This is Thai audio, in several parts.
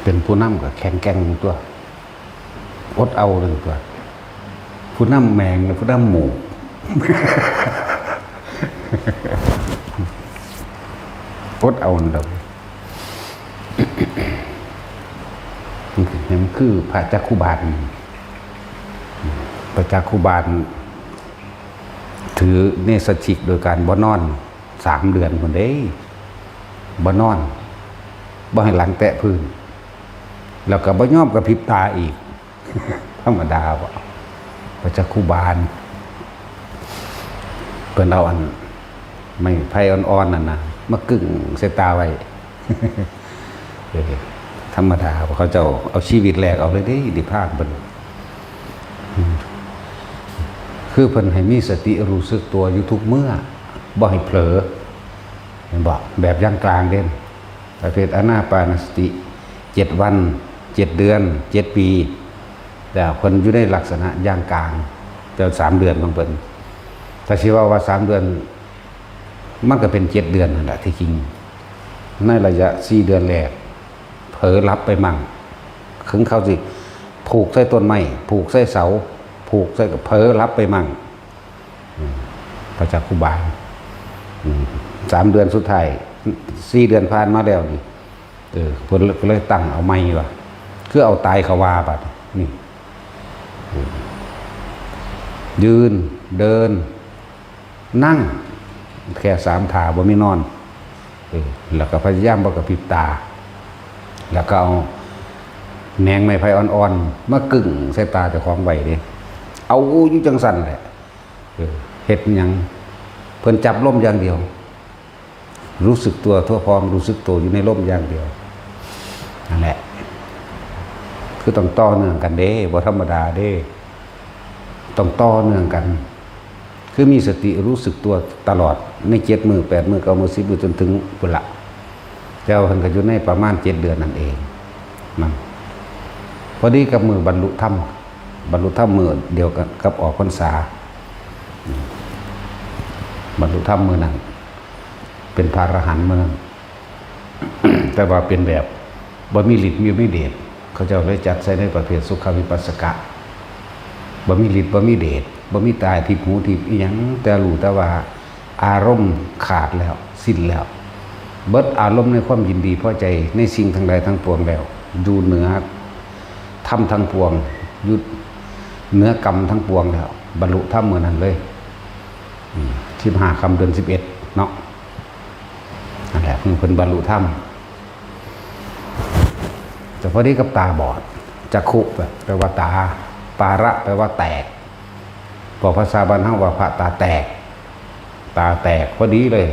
เป็นผู้นำกับแข็งแกร่งตัวอดเอาเลยตัวผู้นำแมงผู้นำหมูอดเอาเราเนี่ยมันคือพระจักขุบาลพระจักขุบาลถือเนสชิกโดยการบ่นอน3 เดือนคนเด้บ่นอนบ่ให้หลังแตะพื้นแล้วก็บ่ยอมกระพริบตาอีกธรรมดาบ่พระจักขุบาลเพิ่นเอาอันไม่ไผอ่อนๆนั่นน่ะมากึ่งใส่ตาไว้ธรรมดาเขาเจ้าเอาชีวิตแลกเอาเลยเด้ดิพากเพิ่นคือเพิ่นให้มีสติรู้สึกตัวอยู่ทุกเมื่อบ่ให้เผลอเห็นบ่แบบย่างกลางเด่นประเภทอานาปานสติ7 วัน7 เดือน7 ปีแต่เพิ่นอยู่ในลักษณะย่างกลางแต่3 เดือนของเพิ่นถ้าสิว่า3 เดือนมันก็เป็น7 เดือนนั่นแหละที่จริงในระยะ4 เดือนแรกเผลอรับไปมั่งถึงเขาสิผูกใส่ต้นไม้ผูกใส่เสาผูกใส่กับเผลอรับไปมั่งพระจักขุบาล3 เดือนสุดท้าย4 เดือนผ่านมาแล้วนี่เพิ่นเลยตั้งเอาไม้ว่ะคือเอาตายเขาว่าบัดนี่ยืนเดินนั่งแค่3 ท่าบ่มีนอนแล้วก็พยายามบ่กระพริบตาแล้วก็เอาแหนงไม้ไผ่อ่อนๆมากึ่งใส่ตาเจ้าของไว้เด้เอาอยู่จังสั่นแหละเฮ็ดหยังเพิ่นจับลมอย่างเดียวรู้สึกตัวทั่วพร้อมรู้สึกตัวอยู่ในลมอย่างเดียวนั่นแหละคือต้องต่อเนื่องกันเด้บ่ธรรมดาเด้ต้องต่อเนื่องกันคือมีสติรู้สึกตัวตลอดใน7 มื้อ8 มื้อ9 มื้อ10 มื้อจนถึงพุ่นละเจ้าเพิ่นก็อยู่ในประมาณ7 เดือนนั่นเองมันพอดีกับมื้อบรรลุธรรมมื้อเดียวกันกับออกพรรษาบรรลุธรรมมื้อนั้นเป็นพระอรหันต์มื้อนั้น แต่ว่าเป็นแบบบ่มีฤทธิ์มีเดชเขาเจ้าเลยจัดใส่ในประเภทสุขวิปัสสกะบ่มีฤทธิ์บ่มีเดชบ่มีตาทิพย์หูทิพย์อีหยังแต่รู้แต่ว่าอารมณ์ขาดแล้วสิ้นแล้วเบิดอารมณ์ในความยินดีพอใจในสิ่งทั้งหลายทั้งปวงแล้วอยู่เหนือธรรมทั้งปวงอยู่เหนือกรรมทั้งปวงแล้วบรรลุธรรมมื้อนั้นเลย15 ค่ำเดือน11เนาะนั่นแหละเพิ่นบรรลุธรรมแต่พอดีกับตาบอดจักขุแปลว่าตาปาระแปลว่าแตกพอภาษาบ้านเฮาว่าพระตาแตกพอดีเลย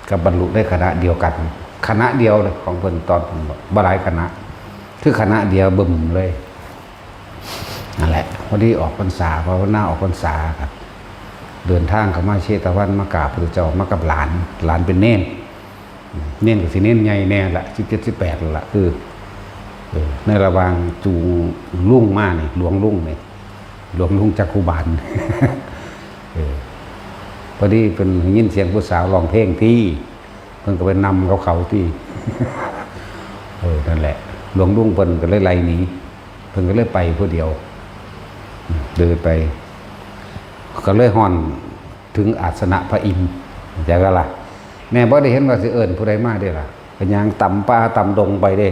กับบรรลุได้คณะเดียวกันคณะเดียวเลยของเพิ่นตอนบ่หลายคณะคือคณะเดียวบึ้มเลยนั่นแหละพอดีออกพรรษาภาวนาออกพรรษาครับเดินทางเข้ามาเชตวันมากราบพระเจ้ามากับหลานเป็นเน้นก็สิเน้นใหญ่แน่ละ17 18แล้วล่ะคือในระหว่างจูงลุ่งมานี่หลวงลุ่งจักขุบาลพอดีเป็นยินเสียงผู้สาวร้องเพลงที่เพิ่นก็ไปนำเขาที่นั่นแหละหลวงลุ่งเพิ่นก็เลยไล่หนีเพิ่นก็เลยไปผู้เดียวเดินไปก็เลยฮ้อนถึงอาสนะพระอินทร์จักล่ะแม่บ่ได้เห็นว่าสิเอิ้นผู้ใดมาเด้ล่ะก็ย่างต่ำป่าต่ำดงไปเด้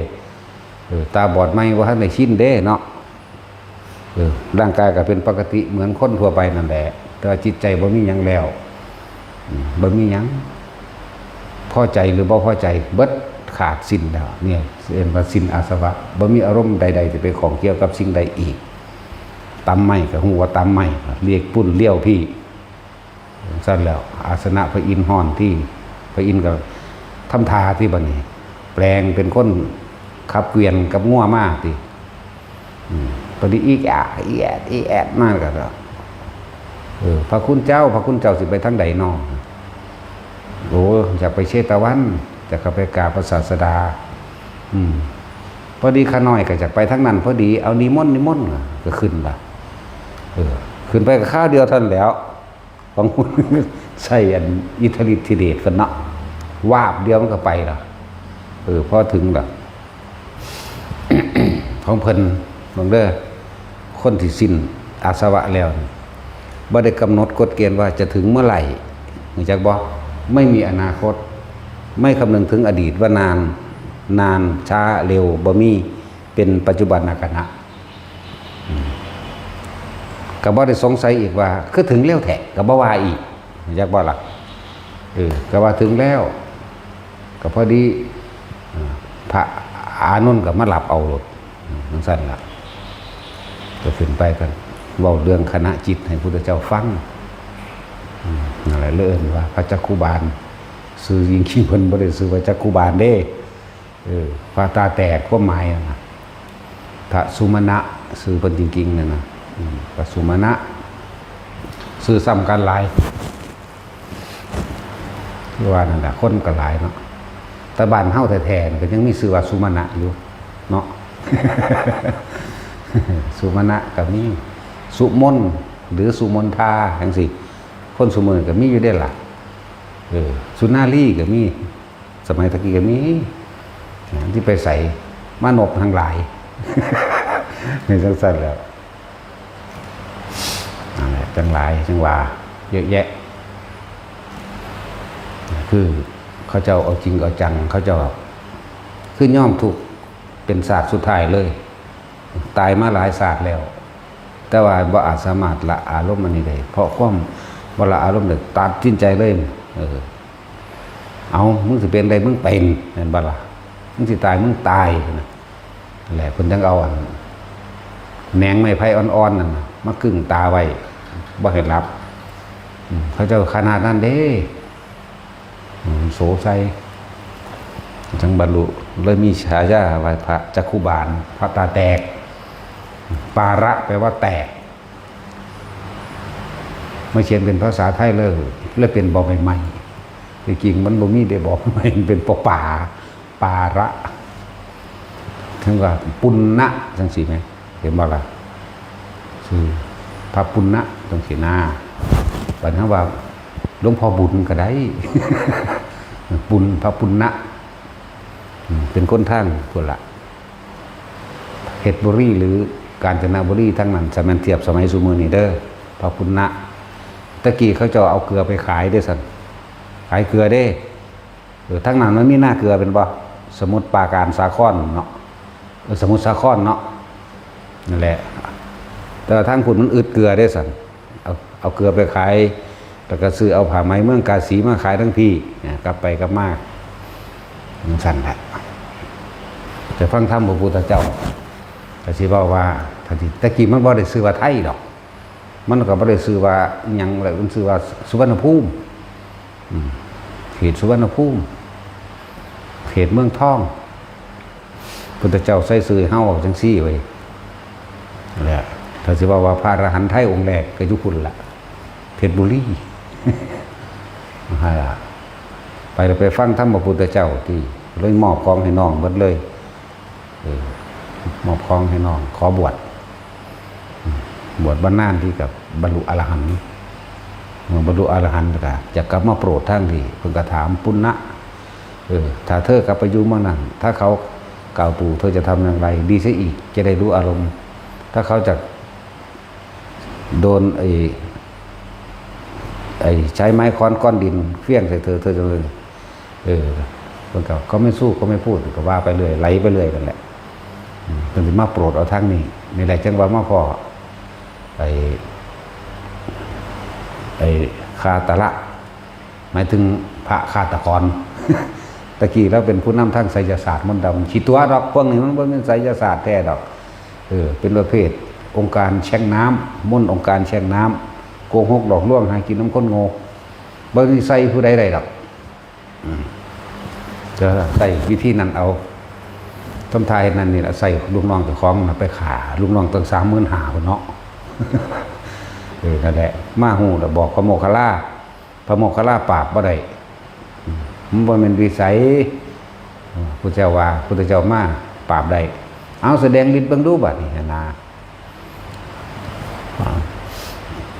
ตาบอดไหมว่าท่านได้ชินเด้เนาะร่างกายก็เป็นปกติเหมือนคนทั่วไปนั่นแหละแต่จิตใจบ่มีหยังแล้วบ่มีหยังพอใจหรือบ่พอใจเบิดขาดสิ้นแล้วเนี่ยเรียกว่าสิ้นอาสวะบ่มีอารมณ์ใดๆที่ไปของเกี่ยวกับสิ่งใดอีกตำไม้ก็ฮู้ว่าตำไม้เรียกปุ้นเลี้ยวพี่ซั่นแล้วอาสนะพระอินทร์ฮ้อนที่พระอินทร์ก็ทำทาที่บัดนี้แปลงเป็นคนขับเกวียนกับงัวมากติพอดีอีแอดมากกันแล้วพระคุณเจ้าสิไปทางใดนอโอ้อยากไปเชตวันจะเข้าไปกราบพระศาสดาพอดีข้าน้อยก็จะไปทางนั้นพอดีเอานิมนต์ก็ขึ้นละขึ้นไปกับข้าวเดียวท่านแล้วบางคนใส่อันอิทธิฤทธิเดชกันเนาะวาบเดียวมันก็ไปละพอถึงละ ของเพิ่นเบิ่งเด้อคนที่สิ้นอาสวะแล้วบ่ได้กำหนดกฎเกณฑ์ว่าจะถึงเมื่อไหร่รู้จักบ่ไม่มีอนาคตไม่คำนึงถึงอดีตว่านานช้าเร็วบ่มีเป็นปัจจุบันขณะก็บ่ได้สงสัยอีกว่าคือถึงแล้วแท้ก็บ่ว่าอีกรู้จักบ่ล่ะก็ว่าถึงแล้วก็พอดีพระอานนท์ก็มาหลับเอารถจังซั่นล่ะก็ขึ้นไปกันเว้าเรื่องคณะจิตให้พุทธเจ้าฟังนั่นแหละเลิ่นว่าพระจักขุบาลซื้อยิงขี้เพิ่นบ่ได้ซื้อว่าจักขุบาลเด้ฟ้าตาแตกความหมายนะพระสุมาณะซื้อเพิ่นจริงๆนั่นน่ะพระสุมาณะซื้อซ้ำกันหลายที่ว่านั่นแหละคนก็หลายเนาะแต่บ้านเฮาแท้ๆก็ยังมีชื่อว่าสุมาณะอยู่เนาะ สุมาณะก็มีสุมนหรือสุมนทาจังซี่คนสุมื้อก็มีอยู่ได้ล่ะสุนารีก็มีสมัยตะกี้ก็มีที่ไปใส่มานพทั้งหลาย ในจังซั่นแล้วนั่นแหละจังหลายจังว่าเยอะแยะคือเขาเจ้าเอาจริงเอาจังเขาเจ้าคือย่อมถูกเป็นศาสตร์สุดท้ายเลยตายมาหลายศาสตร์แล้วแต่ว่าบ่อาจสามารถละอารมณ์มันนี้ได้เพราะความบ่ละอารมณ์ได้ตัดสินใจเลยเอามึงสิเป็นอะไรมึงเป็นนั่นบ่ล่ะมึงสิตายมึงตายนะแหละเพิ่นจังเอาแหนงไม้ไผ่อ่อนๆนั่นมากึ่งตาไว้บ่ให้รับเขาเจ้าขนาดนั้นเด้โสไซจังบรรลุเลยมีฉายาว่าพระจักขุบาลพระตาแตกปาระแปลว่าแตกไม่เขียนเป็นภาษาไทยเลยเป็นบอใหม่ๆจริงมันบ่มีได้บอกใหม่เป็นป่าปาระถึงว่าปุณณะจังซี่ไหมเห็นบ่ล่ะคือพระปุณณะจังซี่นาบัดนั้นว่าหลวงพ่อบุญก็ได้ บุญพระปุณณะเป็นคนทางพุ่นละเพชรบุรีหรือกาญจนบุรีทั้งนั้นสมัยเทียบสมัยซุมื้อนี้เด้อพระปุณณะตะกี้เขาจะเอาเกลือไปขายได้สั่นขายเกลือได้ทั้งนั้นมันมีหน้าเกลือเป็นบ่สมุทรปราการสาครเนาะสมุทรสาครเนาะนั่นแหละแต่ทั้งพุ่นมันอึดเกลือได้สั่นเอาเกลือไปขายแล้วก็ซื้อเอาผ้าไหมเมืองกาสีมาขายทั้งพี่กลับไปกลับมาสั่นแหละจะฟังธรรมพระพุทธเจ้าแต่สิบอกว่าตะกี้มันบ่ได้ซื้อว่าไทยดอกมันก็บ่ได้ซื้อว่าหยังอะไรมันซื้อว่าสุวรรณภูมิเขตสุวรรณภูมิเขตเมืองทองพุทธเจ้าใส่ซื้อเฮาออกจังซี่ไว้แหละถ้าสิว่าพระอรหันต์ไทยองค์แรกก็อยู่พุ่นล่ะเพชรบุรีไปฟังธรรมพระพุทธเจ้าที่เลยมอบของให้น้องหมดเลยมอบของให้น้องขอบวชบรรนานที่กับบรรลุอรหันต์เมื่อบรรลุอรหันต์ก็จะกลับมาโปรดทั้งที่เพิ่นก็ถามปุณณะถ้าเธอกลับไปอยู่เมืองนั้นถ้าเขากล่าวปู่เธอจะทำอย่างไรดีซะอีกจะได้รู้อารมณ์ถ้าเขาจะโดนใช้ไม้ค้อนก้อนดินเฟี้ยงใส่เธอจะเลยคนเขาไม่สู้ก็ไม่พูดก็ว่าไปเรื่อยไหลไปเรื่อยกันแหละเป็นมาโปรดเอาทั้งนี้ในหลายจังหวะมาพอคาตะละหมายถึงพระคาตะกร ตะกี้เราเป็นผู้นำทางไสยศาสตร์มนต์ดำขีดตัวดอกพวกนี้มันเป็นไสยศาสตร์แท้ดอกเป็นประเภทองค์การแช่งน้ำมนต์องค์การแช่งน้ำโกหกหลอกลวงหากินน้ำข้นโง่บางทีใส่ผู้ใดๆดอกจะใส่วิธีนั้นเอาต้นทายนั่นนี่แหละใส่ลูกน้องเจ้าของไปขาลูกน้องตั้ง35,000คนเนาะนั่นแหละมาหูแต่บอกพระโมคคัลลาปราบบ่ได้มันบ่เป็นวิสัยพุทธเจ้าว่าพุทธเจ้ามาปราบได้เอาแสดงฤทธิ์เบิ่งดูบัดนี้นะ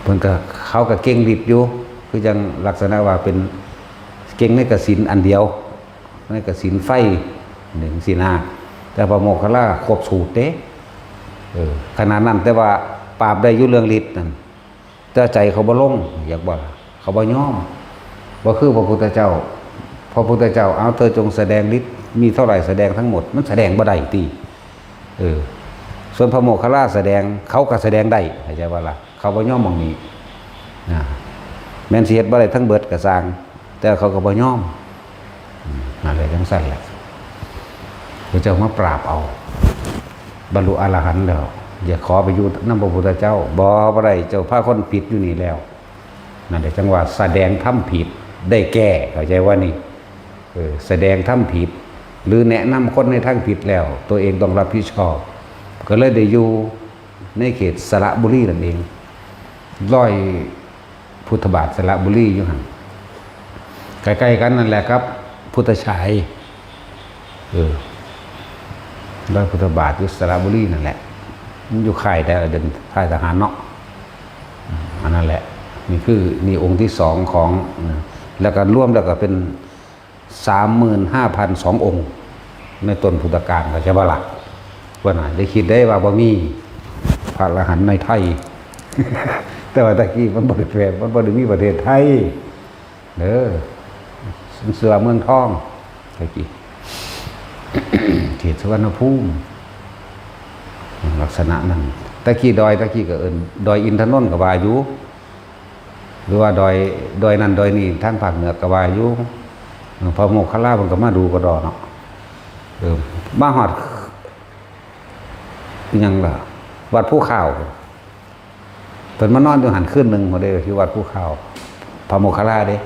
เพิ่นก็เขาก็เก่งฤทธิ์อยู่คือจังลักษณะว่าเป็นเก่งในกสิณอันเดียวในกสิณไฟหนึ่งสินาแต่พระโมคคัลลาครบสูตรเด้ ขนาดนั้นแต่ว่าปราบได้อยู่เรื่องฤทธิ์นั่นแต่ใจเขาบ่ลงอยากบ่เขาบ่ยอมบ่คือพระพุทธเจ้าเอาเธอจงแสดงฤทธิ์มีเท่าไหร่แสดงทั้งหมดมันแสดงบ่ได้ติส่วนพระโมคคัลลาแสดงเขาก็แสดงได้เข้าใจบ่ล่ะเขาบ่ยอมหม้องนี้นะแม่นสิเฮ็ดบ่ได้ทั้งเบิดก็สร้างแต่เขาก็บ่ยอมนั่นแหละจังซั่นแหละพระเจ้ามาปราบเอาบรรลุอรหันต์แล้วอย่าขอไปอยู่นำพระพุทธเจ้าบ่ได้เจ้าพาคนผิดอยู่นี่แล้วนั่นแหละจังว่าแสดงทำผิดได้แก้เข้าใจว่านี่แสดงทำผิดหรือแนะนำคนในทางผิดแล้วตัวเองต้องรับผิดชอบก็เลยได้อยู่ในเขตสระบุรีนั่นเองร้อยพุทธบาทสระบุรีอยู่หั่นใกล้ๆกันนั่นแหละครับพุทธชัยร้อยพุทธบาทอยู่สระบุรีนั่นแหละมันอยู่ค่ายแต่เดินค่ายทหารเนาะอันนั้นแหละนี่องค์ที่2ของแล้วก็ร่วมแล้วก็เป็น 35,002 องค์ในต้นพุทธกาลก็ใช่บ่ล่ะว่าน่ะได้คิดได้ว่าบ่มีพระอรหันต์ในไทย แต่ว่าตะกี้มันบ่ได้แปลมันบ่ได้มีประเทศไทยเด้อเสือเมืองทองตะกี้ เขตสุวรรณภูมิลักษณะนั้นตะกี้ดอยก็ดอยอินทนนท์ก็ว่าอยู่หรือว่าดอยนั่นดอยนี่ทางภาคเหนือก็ว่าอยู่พระโมคคัลลาเพิ่นก็มาดูก็ดอเนาะมาฮอดยังล่ะวัดภูข้าวเพิ่นมานอนอยู่หันคืนนึงบ่ได้ที่วัดภูข้าวพระโมคคัลลาเด้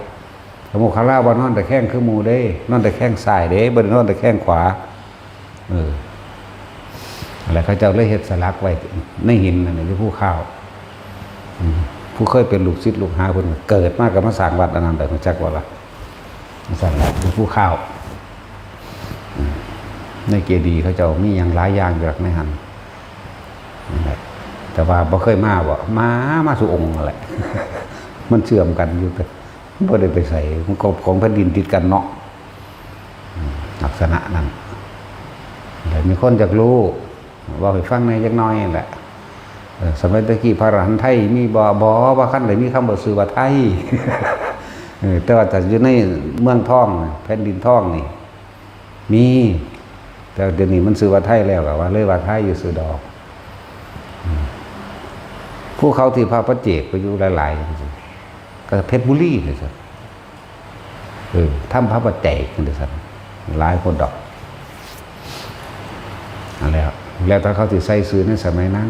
พระโมคคัลลาบ่นอนแต่แข้งคือหมู่เด้นอนแต่แข้งซ้ายเด้บ่ได้นอนแต่แข้งขวาอะไรเขาเจ้าเลยเฮ็ดสลักไว้ในหินนั่นที่ภูข้าวผู้เคยเป็นลูกศิษย์ลูกหาเพิ่นเกิดมาก็มาสร้างวัดอันนั้นได้รู้จักบ่ล่ะสร้างวัดที่ภูข้าวในเจดีย์เขาเจ้ามีหยังหลายอย่างอยู่ในหันแต่ว่าบ่เคยมามาสู่องค์นั่นแหละมันเชื่อมกันอยู่แต่บ่ได้ไปใส่มันก็ของแผ่นดินติดกันเนาะลักษณะนั้นแต่มีคนอยากรู้ว่าให้ฟังในจักหน่อยนั่นแหละสมัยตะกี้พระอรหันต์ไทยมีบ่ว่าคั่นได้มีคำว่าชื่อว่าไทย แต่ว่าแต่อยู่ในเมืองทองแผ่นดินทองนี่มีแต่เดี๋ยวนี้มันชื่อว่าไทยแล้วก็ว่าเลยว่าไทยอยู่ซื่อดอกผู้เขาที่พระปัจเจกไปอยู่หลายๆก็เพชรบุรีเลยสิถ้ำพระปัจเจกนี่สิหลายคนดอกนั่นแหละแล้วถ้าเขาที่ใส่ซื้อในสมัยนั้น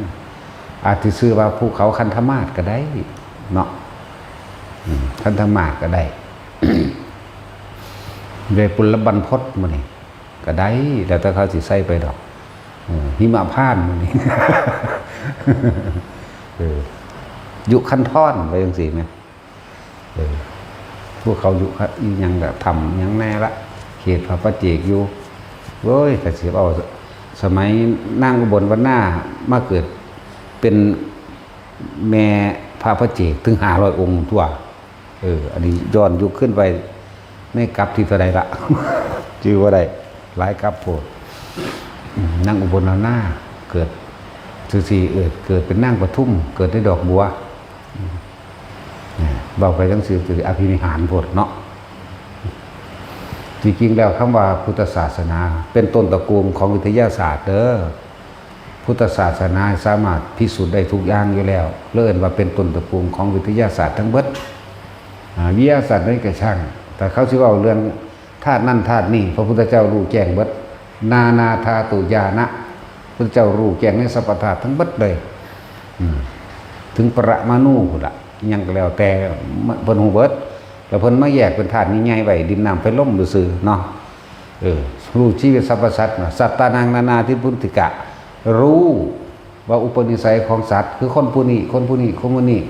อาจจะซื้อว่าภูเขาคันธมาศก็ได้เนาะคันธมาศก็ได้ เวปุลบันพศมื้อนี้ก็ได้แล้วถ้าเขาสิใส่ไปดอกหิมพานต์มื้อนี้ อยู่คันท่อนไปจังซี่แม่พวกเขาอยู่ยังแบบทำยังแน่ละเขตพระปัจเจกอยู่เว้ยแต่สิเอาสมัยนั่งอุบลวันหน้ามาเกิดเป็นแม่พระปัจเจกถึง500 องค์ทั่วอันนี้ย้อนยุคขึ้นไปไม่กลับที่เท่าใดละ ชื่อว่าได้หลายกลับโพดนั่งอุบลวันหน้าเกิดสี่เกิดเป็นนั่งปทุมเกิดได้ดอกบัวบอกไปทั้งสื่ออภินิหารโพดเนาะจริงๆแล้วคำว่าพุทธศาสนาเป็นต้นตระกูลของวิทยาศาสตร์เด้อพุทธศาสนาสามารถพิสูจน์ได้ทุกอย่างอยู่แล้วเลื่อนว่าเป็นต้นตระกูลของวิทยาศาสตร์ทั้งเบิดวิทยาศาสตร์นั่นก็ช่างแต่เขาสิว่าเรื่องธาตุนั่นธาตุนี่พระพุทธเจ้ารู้แจ้งเบิดนาธาตุญาณะพระเจ้ารู้แจ้งในสรรพธาตุทั้งเบิดเลยถึงปรมาณูพุ่นล่ะยังก็แล้วแต่เพิ่นฮู้เบิดแล้วเพิ่นมาแยกเป็นธาตุใหญ่ๆไว้ดินน้ำไฟลมซื่อๆเนาะรู้ชีวิตสรรพสัตว์สัตตานังนานาทิพุนติกะรู้ว่าอุปนิสัยของสัตว์คือคนผู้นี้คนผู้นี้คนผู้นี้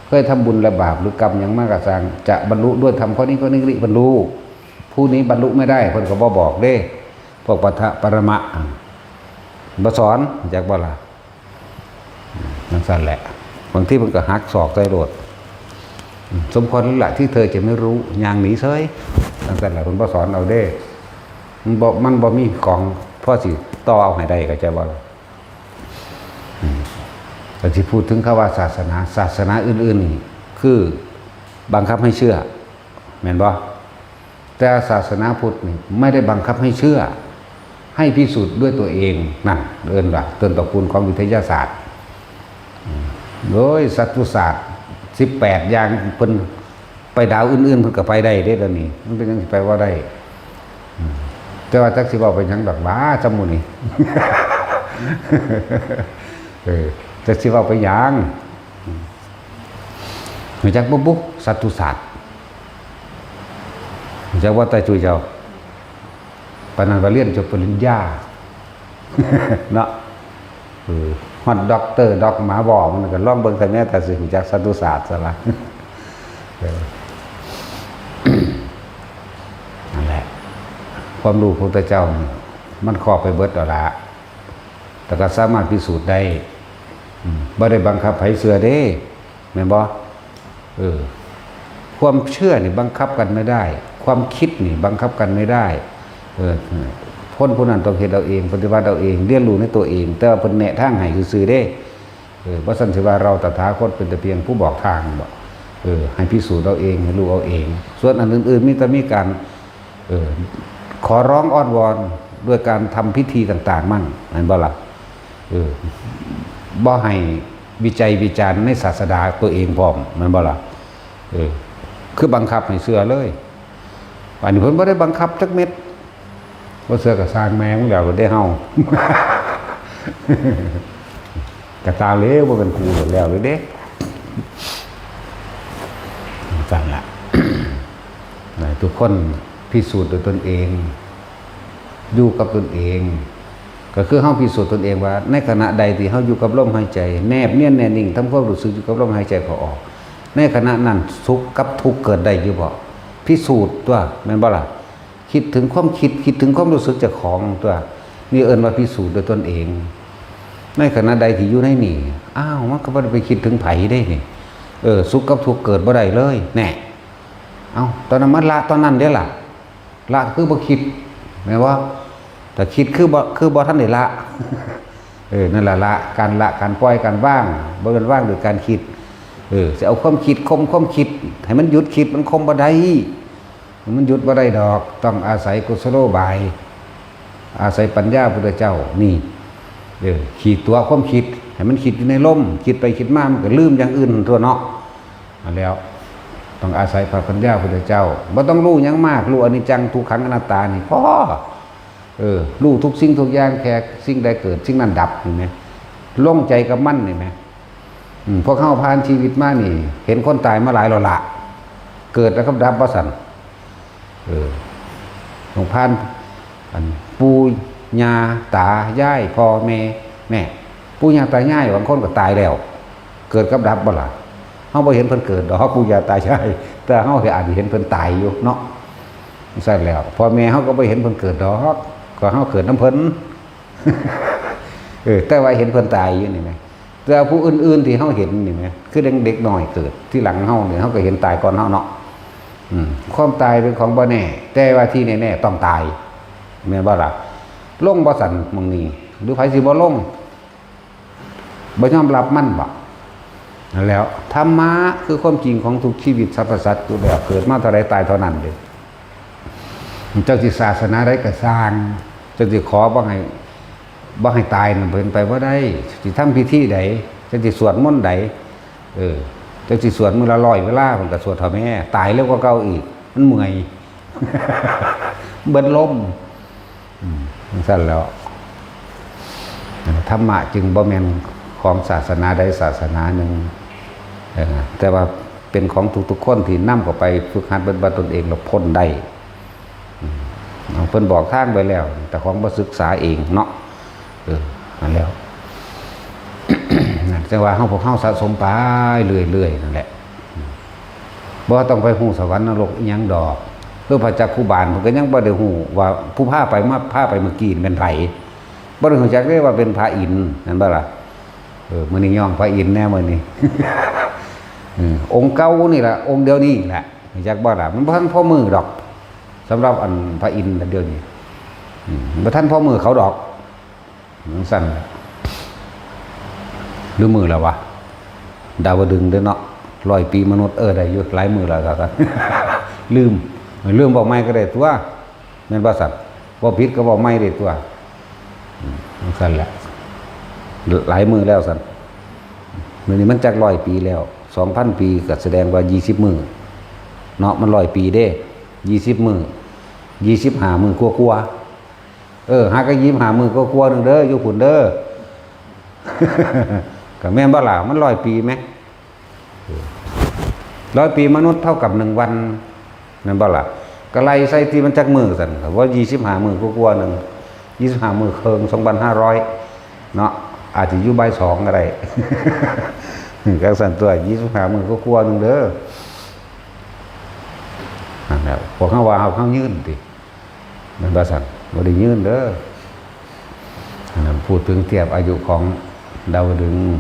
เคยทำบุญและบาปหรือกรรมอย่างมากกระสังจะบรรลุด้วยทำข้อนี้ข้อนี้บรรลุผู้นี้บรรลุไม่ได้เพิ่นก็บ่บอกเด้พวกปรมะบ่สอนจากบ่ล่ะนั่นสั่นแหละบางที่เพิ่นก็หักศอกใส่โดดสมควรแล้วล่ะที่เธอจะไม่รู้อย่างหนีเฉยนั่นสั่นแหละเพิ่นบ่สอนเอาเด้มันบ่มีของพ่อสิต่อเอาให้ได้ก็จะบ่ล่ะ แต่ที่พูดถึงคำว่าศาสนาอื่นๆนี่คือบังคับให้เชื่อแม่นบ่แต่ศาสนาพุทธนี่ไม่ได้บังคับให้เชื่อให้พิสูจน์ด้วยตัวเองนั่นเอิ้นว่าต้นตระกูลของวิทยาศาสตร์โดยสัตวศาสตร์18อย่างเพิ่นไปดาวอื่นๆเพิ่นก็ไปได้เด้ตอนนี้มันเป็นจังสิไปว่าได้แต่ว่าจักสิเว้าไปหยังดอกบ้าจำหมู่นี่ จักสิเว้าไปหยังรู้จักบ่สัตวศาสตร์รู้จักว่าแต่จุยเจ้าปานนั้นว่าเรียนจบปริญญา เนาะฮอดด็อกเตอร์ด็อกหมาบ่มันก็ลองเบิ่งแต่แม่แต่สิรู้จักสัตวศาสตร์ซะละ นั่นแหละความรู้ของพระเจ้ามันครอบไปเบิดแล้วล่ะแต่ก็สามารถพิสูจน์ได้บ่ได้บังคับให้เชื่อเด้แม่นบ่ความเชื่อนี่บังคับกันไม่ได้ความคิดนี่บังคับกันไม่ได้พ้นผู้นั้นต้องเฮ็ดเอาเองปฏิบัติเอาเองเรียนรู้ในตัวเองแต่ว่าเพิ่นแนะทางให้ซื่อๆเด้บ่ซั่นสิว่าเราตถาคตเป็นแต่เพียงผู้บอกทางบ่ให้พิสูจน์เอาเองให้รู้เอาเองส่วนอันอื่นๆมีการขอร้องอ้อนวอนด้วยการทำพิธีต่างๆมั่งนั่นบ่ล่ะบ่ให้วิจัยวิจารณ์ในศาสดาตัวเองพร้อมนั่นบ่ล่ะคือบังคับให้เชื่อเลยอันนี้เพิ่นบ่ได้บังคับจักเม็ดบ่เชื่อก็สร้างแมงแล้วก็ได้เฮา กระตาเลวบ่เป็นครูแล้วเลยเด้จังละ ทุกคนพิสูจน์ด้วยตนเองอยู่กับตนเองก็คือเฮาพิสูจน์ตนเองว่าในขณะใดที่เฮาอยู่กับลมหายใจแนบเนียนแน่นิ่งทำความรู้สึกอยู่กับลมหายใจเข้าออกในขณะนั้นสุขกับทุกข์เกิดได้อยู่บ่พิสูจน์ตัวแม่นบ่ล่ะคิดถึงความคิดถึงความรู้สึกเจ้าของตัวนี่เอิ้นว่าพิสูจน์ด้วยตนเองในขณะใดที่อยู่ในนี่อ้าวมันก็บ่ได้ไปคิดถึงไผได้นี่สุขกับทุกข์เกิดบ่ได้เลยแน่เอ้าตอนนั้นมันละตอนนั้นเด้ล่ะละคือบ่คิดแม่นบ่แต่คิดคือบ่ทันได้ละ นั่นล่ะละการปล่อยการว่างบ่เป็นว่างด้วยการคิดจะเอาความคิดความคิดให้มันหยุดคิดมันคมบ่ได้มันหยุดบ่ได้ดอกต้องอาศัยกุศโลบายอาศัยปัญญาพุทธเจ้านี่ขีดตัวความคิดให้มันคิดอยู่ในลมคิดไปคิดมามันก็ลืมอย่างอื่นตัวเนาะแล้วต้องอาศัยพระปัญญาพุทธเจ้าบ่ต้องรู้หยังมากรู้อนิจจังทุกขังอนัตตานี่พอรู้ทุกสิ่งทุกอย่างแค่สิ่งใดเกิดสิ่งนั้นดับเห็นไหมลงใจกับมันเห็นไหมพวกเข้าผ่านชีวิตมานี่เห็นคนตายมาหลายแล้วละเกิดแล้วก็ดับว่าสันหลวงพ่านปู่ย่าตายายพ่อแม่ปู่ย่าตายายบางคนก็ตายแล้วเกิดกับดับบ่ล่ะเขาบ่เห็นเพิ่นเกิดดอกปู่ย่าตายายแต่เขาอาจจะเห็นเพิ่นตายอยู่เนาะใช่แล้วพ่อแม่เขาก็บ่เห็นเพิ่นเกิดดอกก็เขาเกิดน้ำเพิ่น แต่ว่าเห็นเพิ่นตายอยู่นี่ไหมแต่ผู้อื่นๆที่เขาเห็นนี่ไหมคือเด็กน้อยเกิดที่หลังเขาเนี่ยเขาก็เห็นตายก่อนเขาเนาะความตายเป็นของบ่แน่แต่ว่าที่แน่ๆต้องตายแม่นบ่ล่ะลงบ่สั่นมึงนี่หรือไผสิบ่ลงบ่ยอมรับมันบ่นั่นแล้วธรรมะคือความจริงของทุกชีวิตสรรพสัตว์อยู่แล้วเกิดมาเท่าใดตายเท่านั้นเด้เจ้าสิศาสนาใดก็สร้างเจ้าสิขอบ่ให้ตายนั่นเพิ่นไปบ่ได้สิทำพิธีใดเจ้าสิสวดมนต์ใดเจ้าสิสวดมื้อละ100เวลาเพิ่นก็สวดเท่าแม่ตายเร็วกว่าเก่าอีกมันเมื่อย เบิดลมสั่นแล้วธรรมะจึงบ่แม่นของศาสนาใดศาสนาหนึ่งแต่ว่าเป็นของทุกๆคนที่นำเข้าไปฝึกหัดปฏิบัติตนเองแล้วพ้นได้เพิ่นบอกทางไปแล้วแต่ของบ่ศึกษาเองเนาะนั่นแล้ว จังว่าพวกเฮาสะสมไปเรื่อยๆนั่นแหละบ่ต้องไปฮู้สวรรค์นรกอีหยังดอกคือพระจักขุบาลเพิ่นก็ยังบ่ได้ฮู้ว่าผู้พาไปเมื่อกี้เป็นไผบ่ได้ฮู้จักเลยว่าเป็นพระอินทร์นั่นบ่ล่ะมื้อนี้ย่องพระอินทร์แน่มื้อนี้ องค์เก่านี่ล่ะองค์เดียวนี้แหละฮู้จักบ่ล่ะมันบ่ทันพอมือดอกสำหรับอันพระอินทร์เดียวนี้บ่ทันพอมือเขาดอกสั่น หรือมือแล้ววะดาวดึงส์เด้อเนาะ100 ปีมนุษย์ได้อยู่หลายมือแล้วครับ ลืมบอกไม่ก็ได้ตัวแม่นบ่สัตว์บ่ผิดก็บอกไม่ได้ตัวสั่นแหละหลายมือแล้วสั่นมื้อนี้มันจัก100 ปีแล้ว 2,000 ปีก็แสดงว่า20มื้อเนาะมัน100 ปีเด้20มื้อ25มื้อกว่าๆหาก็25มื้อกว่าๆนึงเด้ออยู่พุ่นเด้อ ก็แม่นบ่ล่ะมัน100 ปีไหม100 ปีมนุษย์เท่ากับ1 วันแม่นบ่ล่ะก็ไล่ใส่ที่มันจักมือสั่นว่า25มื้อกว่าๆนึง25มื้อครึ่ง2,500เนาะอาจจะอยู่บ่าย2ก็ได้ ก็สั่นตัว25มื้อกว่าๆนึงเด้อนั่นแหละพวกเขาว่าเขายื่นติมันบ่สั่นบ่ได้ยื่นเด้อพูดถึงเทียบอายุของดาวดึงส์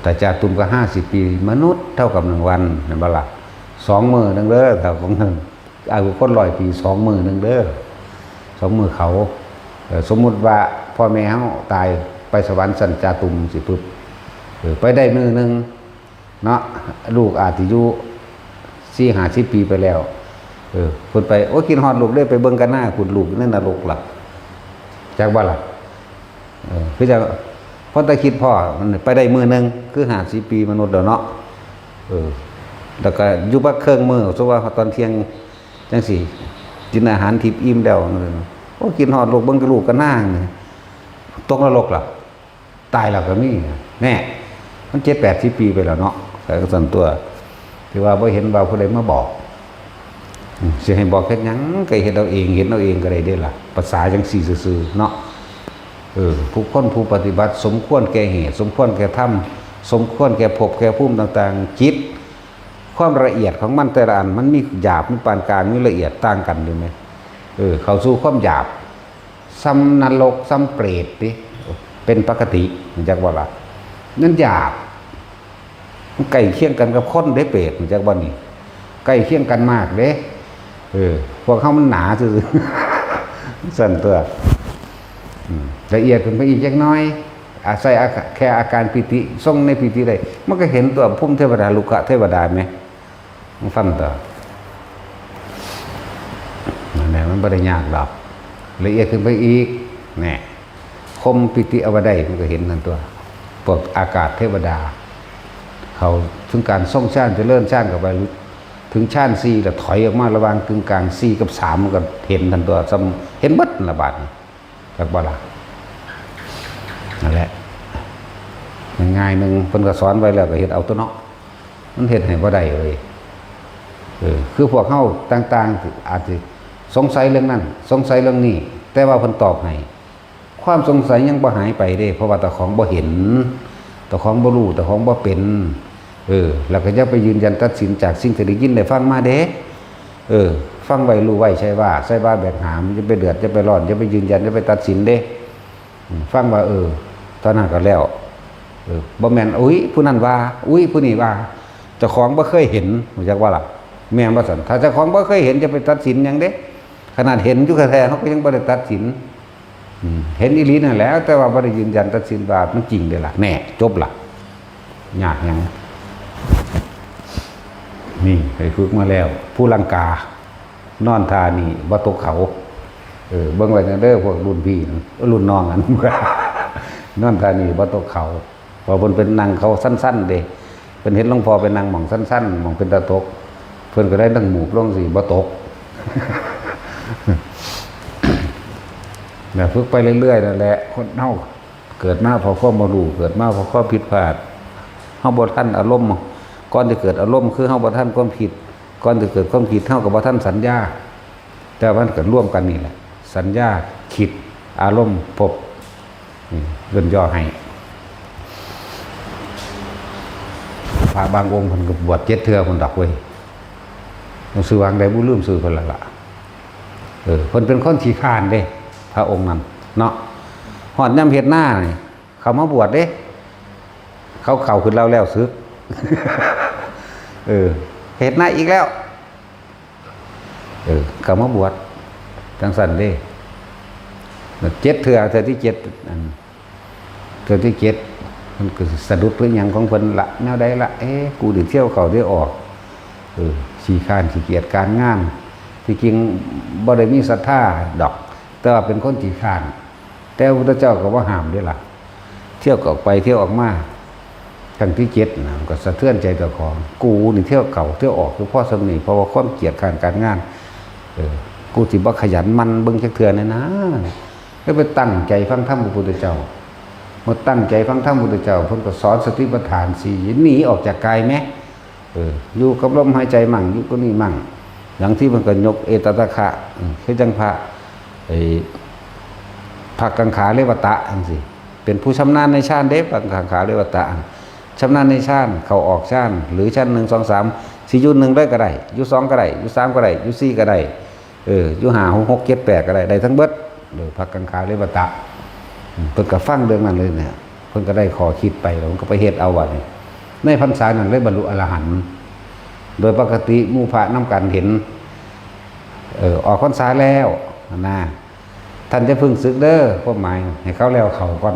แต่จาตุมก็50 ปีมนุษย์เท่ากับ1 วันนั่นบ่ล่ะ2 มื้อนึงเด้อถ้าของนึงอายุคน100 ปี2 มื้อนึงเด้อ2 มื้อเขาสมมุติว่าพ่อแม่เฮาตายไปสวรรค์สันจาตุมสิปึ๊บไปได้มื้อนึงเนาะลูกอาจสิอยู่40-50 ปีไปแล้วเพิ่นไปโอ้กินฮอดลูกเด้อไปเบิ่งกันหน้าคุณลูกในนรกล่ะจักบ่ล่ะคือจะพอตะคิดพ่อมันไปได้มื้อนึงคือ50 ปีมนุษย์แล้วเนาะแล้วก็อยู่บักเครื่องมื้อสมมุติว่าตอนเที่ยงจังซี่กินอาหารทิพย์อิ่มแล้วโอ้กินฮอดลูกเบิ่งกับลูกกันหน้าตกนรกล่ะตายแล้วก็มีแน่มัน70-80 ปีไปแล้วเนาะแต่ก็สั่นตัวที่ว่าบ่เห็นว่าผู้ใดมาบอกสิให้บอกเฮ็ดหยังก็เฮ็ดเอาเองเห็นเอาเองก็ได้เด้ล่ะภาษาจังซี่ซื่อๆเนาะผู้คนผู้ปฏิบัติสมควรแก่เหตุสมควรแก่ธรรมสมควรแก่ภพแก่ภูมิต่างๆจิตความละเอียดของมันแต่ละอันมันมีหยาบมีปานกลางมีละเอียดต่างกันด้วยไหมเข้าสู่ความหยาบซ้ำนรกซ้ำเปรตดิเป็นปกติจากว่าล่ะนั่นหยาบมันใกล้เคียงกันกับคนได้เปรตจากว่านี่ใกล้เคียงกันมากเด้พวกเขามันหนาซื่อๆสั่นตัวละเอียดขึ้นไปอีกจักน้อยอาศัยแค่อาการปิติทรงในปิติได้มันก็เห็นตัวพุ่มเทวดาลุกะเทวดาไหมมันฟังต่อนั่นแหละมันไม่ได้ยากหรอกละเอียดขึ้นไปอีกแน่คมปิติเอาไว้ได้มันก็เห็นนั่นตัวพวกอากาศเทวดาเขาถึงการทรงชาติจะเลื่อนชาติกับไปถึงชาติ4แล้วถอยออกมาระหว่างกึ่งกลาง4กับ3มันก็เห็นทันตัวเห็นบัดระบาดจากบ่ล่ะนั่นแหละง่ายๆนึงเพิ่นก็สอนไว้แล้วก็เฮ็ดเอาตัวเนาะมันเฮ็ดให้บ่ได้เลยคือพวกเฮาต่างๆอาจสิสงสัยเรื่องนั้นสงสัยเรื่องนี้แต่ว่าเพิ่นตอบให้ความสงสัยยังบ่หายไปเด้เพราะว่าตาของบ่เห็นตาของบ่รู้ตาของบ่เป็นแล้วก็อย่าไปยืนยันตัดสินจากสิ่งที่ได้ยินได้ฟังมาเด้ฟังไว้รู้ไว้ใช่ว่าแบกหามจะไปเดือดจะไปร้อนจะไปยืนยันจะไปตัดสินเด้ฟังว่าตอนนั้นก็แล้วบ่แม่นอุ้ยผู้นั้นว่าอุ้ยผู้นี้ว่าเจ้าของบ่เคยเห็นรู้จักว่าล่ะแม่นบ่ซั่นถ้าเจ้าของบ่เคยเห็นจะไปตัดสินหยังเด้ขนาดเห็นอยู่แท้ๆเฮาก็ยังบ่ได้ตัดสินเห็นอีหลีนั่นแหละแต่ว่าบ่ได้ยืนยันตัดสินว่ามันจริงเด้ล่ะแน่จบล่ะยากหยังนี่ไปฝึกมาแล้วผู้ลังกานอนทานี่บ่ตกเขาเบิ่งไว้เด้อพวกรุ่นพี่รุ่นน้องอันนอนทานี่บ่ตกเขาพอเพิ่นเป็นนั่งเขาสั้นๆเด้เพิ่นเห็นหลวงพ่อเป็นนั่งหม่องสั้นๆหม่องเป็นตะตกเพิ่นก็ได้นั่งหมู่ลงสิบ่ตกแบบฝึกไปเรื่อยๆนั่นแหละคนเฮาเกิดมาเพราะความบ่รู้เกิดมาเพราะความผิดพลาดเฮาบ่ทันอารมณ์ก่อนจะเกิดอารมณ์คือเฮาบ่ทันความผิดก่อนจะเกิดความผิดเฮาก็บ่ทันสัญญาแต่มันเกิดร่วมกันนี่แหละสัญญาคิดอารมณ์พบเงินย่อให้พระบางองค์เพิ่นก็บวช7 เทื่อเพิ่นดอกเว้ยมันซื้อวางได้บ่ลืมซื้อเพิ่นล่ะเพิ่นเป็นคนขี้คร้านเด้พระองค์นั้นเนาะฮอดยามเฮ็ดหน้านี่เขามาบวชเด้เขาเข้าขึ้นแล้วซึกเฮ็ดหน้าอีกแล้วเขามาบวชจังซั่นเด้7 เทื่อที่7เทื่อที่7 มันก็สะดุดหรือหยังของเพิ่นละแนวใดละกูได้เที่ยวเข้าได้ออกขี้ข้านขี้เกียจการงานที่จริงบ่ได้มีศรัทธาดอกแต่ว่าเป็นคนขี้ข้านแต่พระพุทธเจ้าก็บ่ห้ามเด้ล่ะเที่ยวก็ออกไปเที่ยวออกมาทั้งที่เจ็ดนะมันก็สะเทือนใจเจ้าของกูนี่เที่ยวเก่าเที่ยวออกคือพ่อสำนีเพราะว่าความเกียจข้านการงานกูสิบ่ขยันมันเบิ่งจักเทื่อนะก็ไปตั้งใจฟังธรรมพระพุทธเจ้าเมื่อตั้งใจฟังธรรมพระพุทธเจ้าเพิ่นก็สอนสติปัฏฐาน4หนีออกจากกายแม้อยู่กับลมหายใจมั่งอยู่ก็นี่มั่งอย่างที่มันก็ยกเอตตะคะคือจังพระภาคกังขาเรวตะจังซี่เป็นผู้ชำนาญในฌานเด้ภาคกังขาเรวตะชำนาญในฌานเข้าออกฌานหรือฌาน1 2 3สิอยู่1ได้ก็ได้อยู่2ก็ได้อยู่3ก็ได้อยู่4ก็ได้อยู่5 6 7 8ก็ได้ได้ทั้งเบิดภาคกังขาเรวตะเพิ่นก็ฟังเรื่องนั้นเลยเนี่ยเพิ่นก็ได้ขอคิดไปแล้วก็ไปเฮ็ดเอาว่านี่ในพรรษานั้นเลยบรรลุอรหันต์โดยปกติหมู่พระนำกันเห็นออกพรรษาแล้วนะท่านจะพึ่งศึกเด้อความหมายให้เขาแล้วเขาก่อน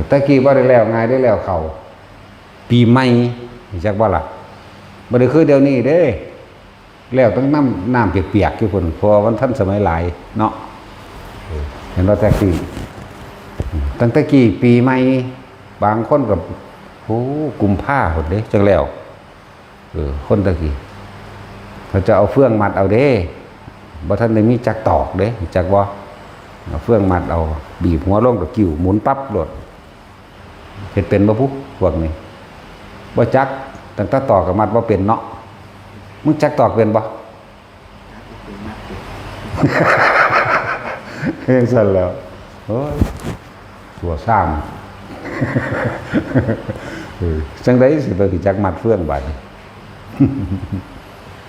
ตะกี้บ่ได้แล้วง่ายได้แล้วเขาปีใหม่จักบ่ล่ะบ่ได้คือเดี๋ยวนี้เด้แล้วต้องน้ำเปียกๆอยู่พุ่นเพราะวันท่านสมัยหลายเนาะเห็นว่าแต่กี้ตั้งแต่กี้ปีใหม่บางคนก็กุมภาพุ่นเด้จังแล้วคนตะกี้เขาจะเอาเฟื่องมัดเอาเด้บ่ท่านได้มีจักตอกเด้จักบ่เอาเฟื่องมัดเอาบีบหัวลงกับกิ่วหมุนปั๊บโลดเฮ็ดเป็นบ่พุพวกนี้บ่จักตั้งแต่ตอกกับมัดบ่เป็นเนาะมึงจักตอกเป็นบ่เฮ็ดซั่นแล้วโอ้ยตัวซ้ำจังได๋สิไปจักมัดเฟื่องบัด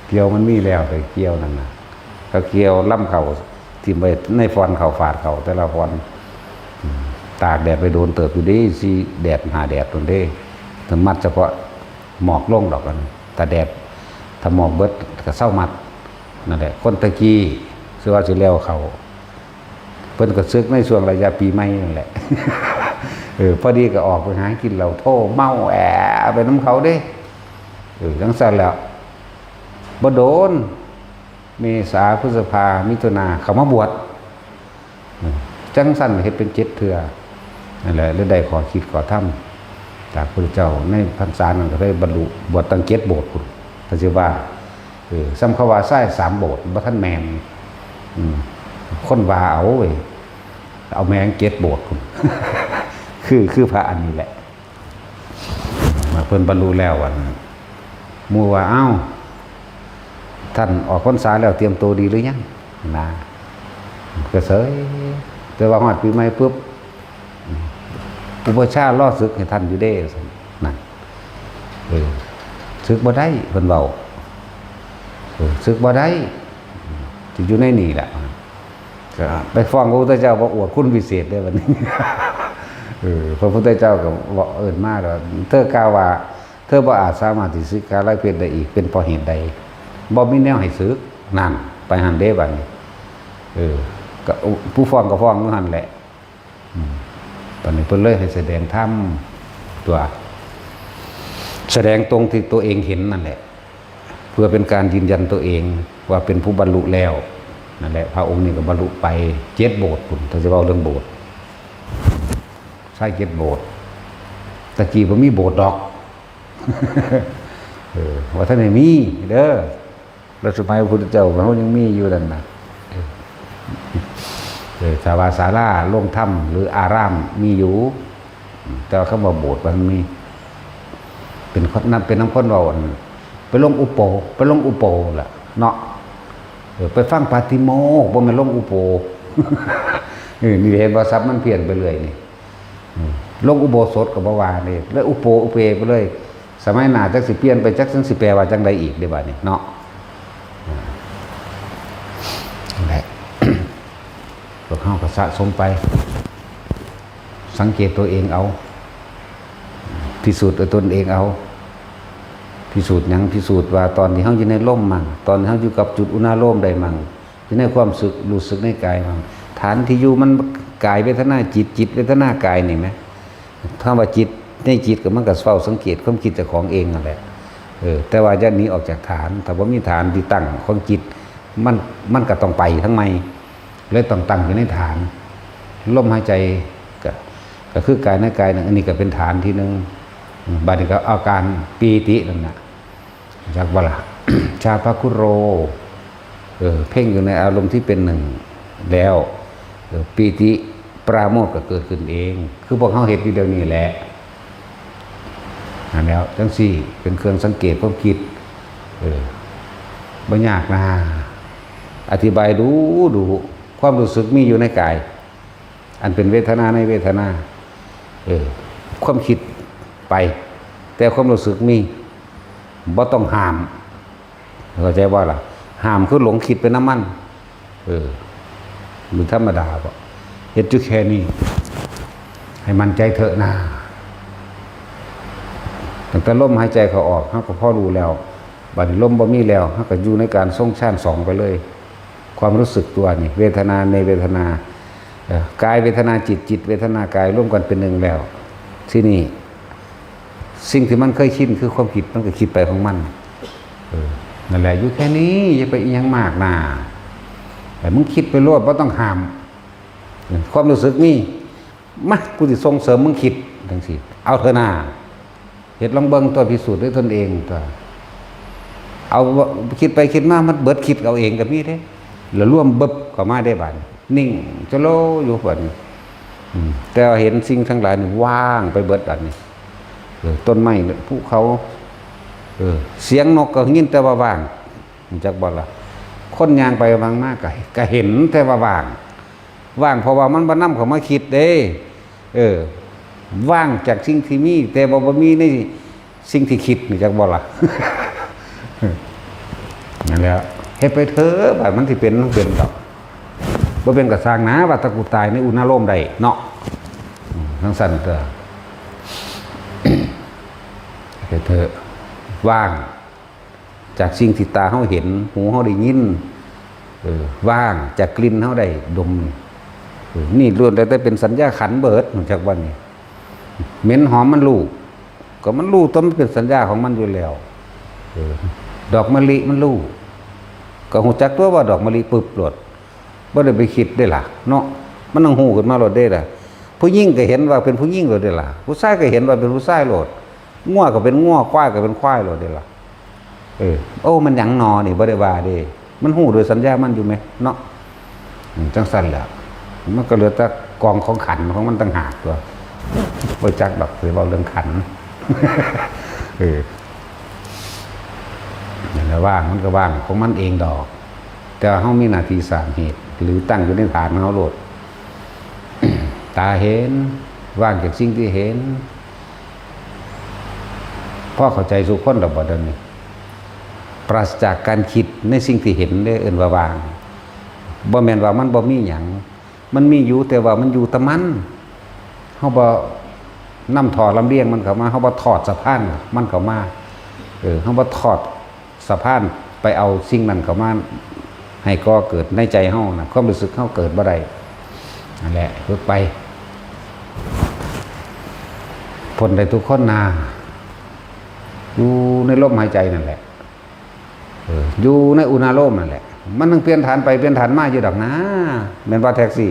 เกี่ยวมันมีแล้วไปเกี่ยวนั่นน่ะก็เกี่ยวล่ำเข่าทิ่มไปในฟอนเข่าฝาดเข่าแต่ละฟอนตากแดดไปโดนเติบอยู่ดิสิแดดหาแดดตนเด้ถ้ามัดเฉพาะหมอกลงดอกกันแต่แดดถ้าหมอกเบิดก็เศร้ามัดนั่นแหละคนตะกี้คือว่าสิแล้วเขาเพิ่นก็ซึกในช่วงระยะปีใหม่นั่นแหละพอดีก็ออกไปหากินเหล้าโท่เมาแอะไปน้ำเขาเด้จังซั่นแล้วบ่โดนเมษาพฤษภามิถุนาเขามาบวชจังซั่นเฮ็ดเป็น7เทื่อนั่นแหละเลยได้ขอคิดขอทำจากพระเจ้าในพรรษานั้นก็ได้บรรลุบวชตั้ง7โบสถ์พุ่นก็สิว่าซ้ำเขาว่าใช้3โบสถ์บ่ทันแม่นคนว่าเอาแมง7โบสถ์พุ่นคือพระอันนี้แหละมาเพิ่นบรรลุแล้ววันหมู่ว่าท่านออกพรรษาแล้วเตรียมตัวดีหรือยังนะก็เสยแต่ว่าฮอดปีใหม่ปุ๊บอุปชาล่อศึกให้ท่านอยู่เด้นั่นศึกบ่ได้เพิ่นเว้าศึกบ่ได้สิอยู่ในนี่แหละก็ไปฟ้องพระพุทธเจ้าว่าอวดคุณวิเศษได้บัดนี้พระพุทธเจ้าก็บอกเอิ้นมาแล้วเธอกล่าวว่าเธอบ่อาจสามารถสิศึกษาไล่เพศได้อีกเป็นเพราะเหตุใดบ่มีแนวให้ศึกนั่นไปหันเด้บัดนี้ก็ผู้ฟ้องก็ฟ้องอยู่หั่นแหละตอนนี้เพิ่นเลยให้แสดงธรรมตัวแสดงตรงที่ตัวเองเห็นนั่นแหละเพื่อเป็นการยืนยันตัวเองว่าเป็นผู้บรรลุแล้วนั่นแหละพระองค์นี้ก็บรรลุไป7โบสถ์พุ่นถ้าจะเว้าเรื่องโบสถ์ใช่7โบสถ์ตะกี้บ่มีโบสถ์ดอกว่าท่านไม่มีเด้อแล้วสมัยพระพุทธเจ้าเขายังมีอยู่นั่นน่ะสาวาศาลาโรงถ้ำหรืออารามมีอยู่แต่ว่าคำว่าโบสถ์มันมีเป็นนั้นเป็นน้ำข้นว่าไปลงอุโปล่ะเนาะไปฟังปาติโมกข์บ่แม่นลงอุโปนี่เห็นว่าซับมันเปลี่ยนไปเลยนี่ลงอุโบสถก็บ่ว่านี่แล้วอุเปไปเลยสมัยหน้าจักสิเปลี่ยนไปจักสิแปลว่าจังใดอีกได้บัดนี้เนาะนั่นแหละพวกเฮาก็สะสมไปสังเกตตัวเองเอาพิสูจน์ตนเองเอาพิสูจน์หยังพิสูจน์ว่าตอนที่เฮาอยู่ในลมมั่งตอนที่เฮาอยู่กับจุดอุณาโลมใดมั่งอยู่ในความรู้สึกในกายมั่งฐานที่อยู่มันกายเวทนาจิตเวทนากายนี่แหม ถ้าว่าจิตในจิตก็มันก็เฝ้าสังเกตความคิดเจ้าของเองนั่นแหละแต่ว่าจะหนีออกจากฐานถ้าว่ามีฐานที่ตั้งของจิตมันก็ต้องไปทั้งไม่เลยต้องตั้งอยู่ในฐานลมหายใจก็คือกายในกายนึงอันนี้ก็เป็นฐานที่นึงบัดนี้ก็อาการปีตินั่นน่ะจากว่าล่ะ ชาพคุโรเพ่งอยู่ในอารมณ์ที่เป็นหนึ่งแล้วปีติปราโมทย์ก็เกิดขึ้นเองคือพวกเขาเห็นอยู่เดียวนี้แหละแล้วจังสี่เป็นเครื่องสังเกตความคิดบ่ยากนะอธิบายดูความรู้สึกมีอยู่ในกายอันเป็นเวทนาในเวทนาความคิดไปแต่ความรู้สึกมีบ่ต้องห้ามเข้าใจว่าล่ะห้ามคือหลงคิดเป็นน้ำมันมันธรรมดาบ่เฮ็ดอยู่แค่นี้ให้มันใจเถอะนะตั้งแต่ลมหายใจเขาออกเฮาก็พอรู้แล้วบัดนี้ลมบ่มีแล้วเฮาก็อยู่ในการทรงฌาน2ไปเลยความรู้สึกตัวนี่เวทนาในเวทนากายเวทนาจิตเวทนากายร่วมกันเป็นหนึ่งแล้วที่นี่สิ่งที่มันเคยคิดคือความคิดมันก็คิดไปของมันนั่นแหละอยู่แค่นี้อย่าไปอีหยังมากนะแต่มึงคิดไปรวดบ่ต้องห้ามความรู้สึกนี่มากูสิส่งเสริมมึงคิดจังซี่เอาเถอะนะเฮ็ดลองเบิ่งตัวพิสูจน์ด้วยตนเองตัวเอาคิดไปคิดมามันเบิดคิดเอาเองก็มีเด้แล้วร่วมเบิบเข้ามาได้บัดนิ่งจะโลอยู่บัดนี้แต่เห็นสิ่งทั้งหลายนี่ว่างไปเบิดบัดนี้ต้นไม้ภูเขาเสียงนกก็ยินแต่ว่าว่างจักบ่ล่ะคนย่างไปบางมากก็เห็นแต่ว่าว่างเพราะว่ามันบ่นำเข้ามาคิดเด้ว่างจากสิ่งที่มีแต่บ่มีในสิ่งที่คิดนี่จักบ่ล่ะ นั่นแหละเฮ็ดไปเถอะบัดมันสิเป็นดอกบ่เป็นก็สร้างนะว่าถ้ากูตายในอุณหภูมิใดเนาะทั้งสั่นเด้อ เฮ็ดเถอะว่างจากสิ่งที่ตาเฮาเห็นหูเฮาได้ยินว่างจากกลิ่นเฮาได้ดมนี่ล้วนแต่เป็นสัญญาขันธ์เบิดจากวันนี้เหม็นหอมมันรู้ก็มันรู้ต้นเป็นสัญญาของมันอยู่แล้วดอกมะลิมันรู้ก็หูจักตัวว่าดอกมะลิปึบโลดบ่ได้ไปคิดได้ล่ะเนาะมันต้องฮู้ขึ้นมาโลดได้ล่ะผู้หญิงก็เห็นว่าเป็นผู้หญิงโลดได้ล่ะผู้ชายก็เห็นว่าเป็นผู้ชายโลดงัวก็เป็นงัวควายก็เป็นควายโลดได้ล่ะโอ้มันหยังนอนี่บ่ได้ว่าเด้มันฮู้โดยสัญญามันอยู่ไหมเนาะจังซั่นแหละมันก็เหลือแต่กองของขันของมันต่างหากตัวบ่จักดอกสิเว้าเรื่องขันนั่นแหละว่างมันก็ว่างของมันเองดอกแต่เฮามีหน้าที่สร้างเหตุหรือตั้งอยู่ในฐานของเฮาโลด ตาเห็นว่างจากสิ่งที่เห็นพ่อเข้าใจสุขคนดอกบ่เดี๋ยวนี้ปราศจากการคิดในสิ่งที่เห็นได้เอิ้นว่าว่างบ่แม่นว่ามันบ่มีหยังมันมีอยู่แต่ว่ามันอยู่แต่มันเฮาบ่นำถอดลำเลียงมันเข้ามาเฮาบ่ถอดสะพานมันเข้ามาเฮาบ่ถอดสะพานไปเอาสิ่งนั้นเข้ามาให้ก่อเกิดในใจเฮาน่ะความรู้สึกเฮาเกิดบ่ได้นั่นแหละฝึกไปผลได้ทุกคนนะอยู่ในลมหายใจนั่นแหละอยู่ในอุณหภูมินั่นแหละมันต้องเปลี่ยนฐานไปเปลี่ยนฐานมาอยู่ดอกนะแม่นว่าแท็กซี่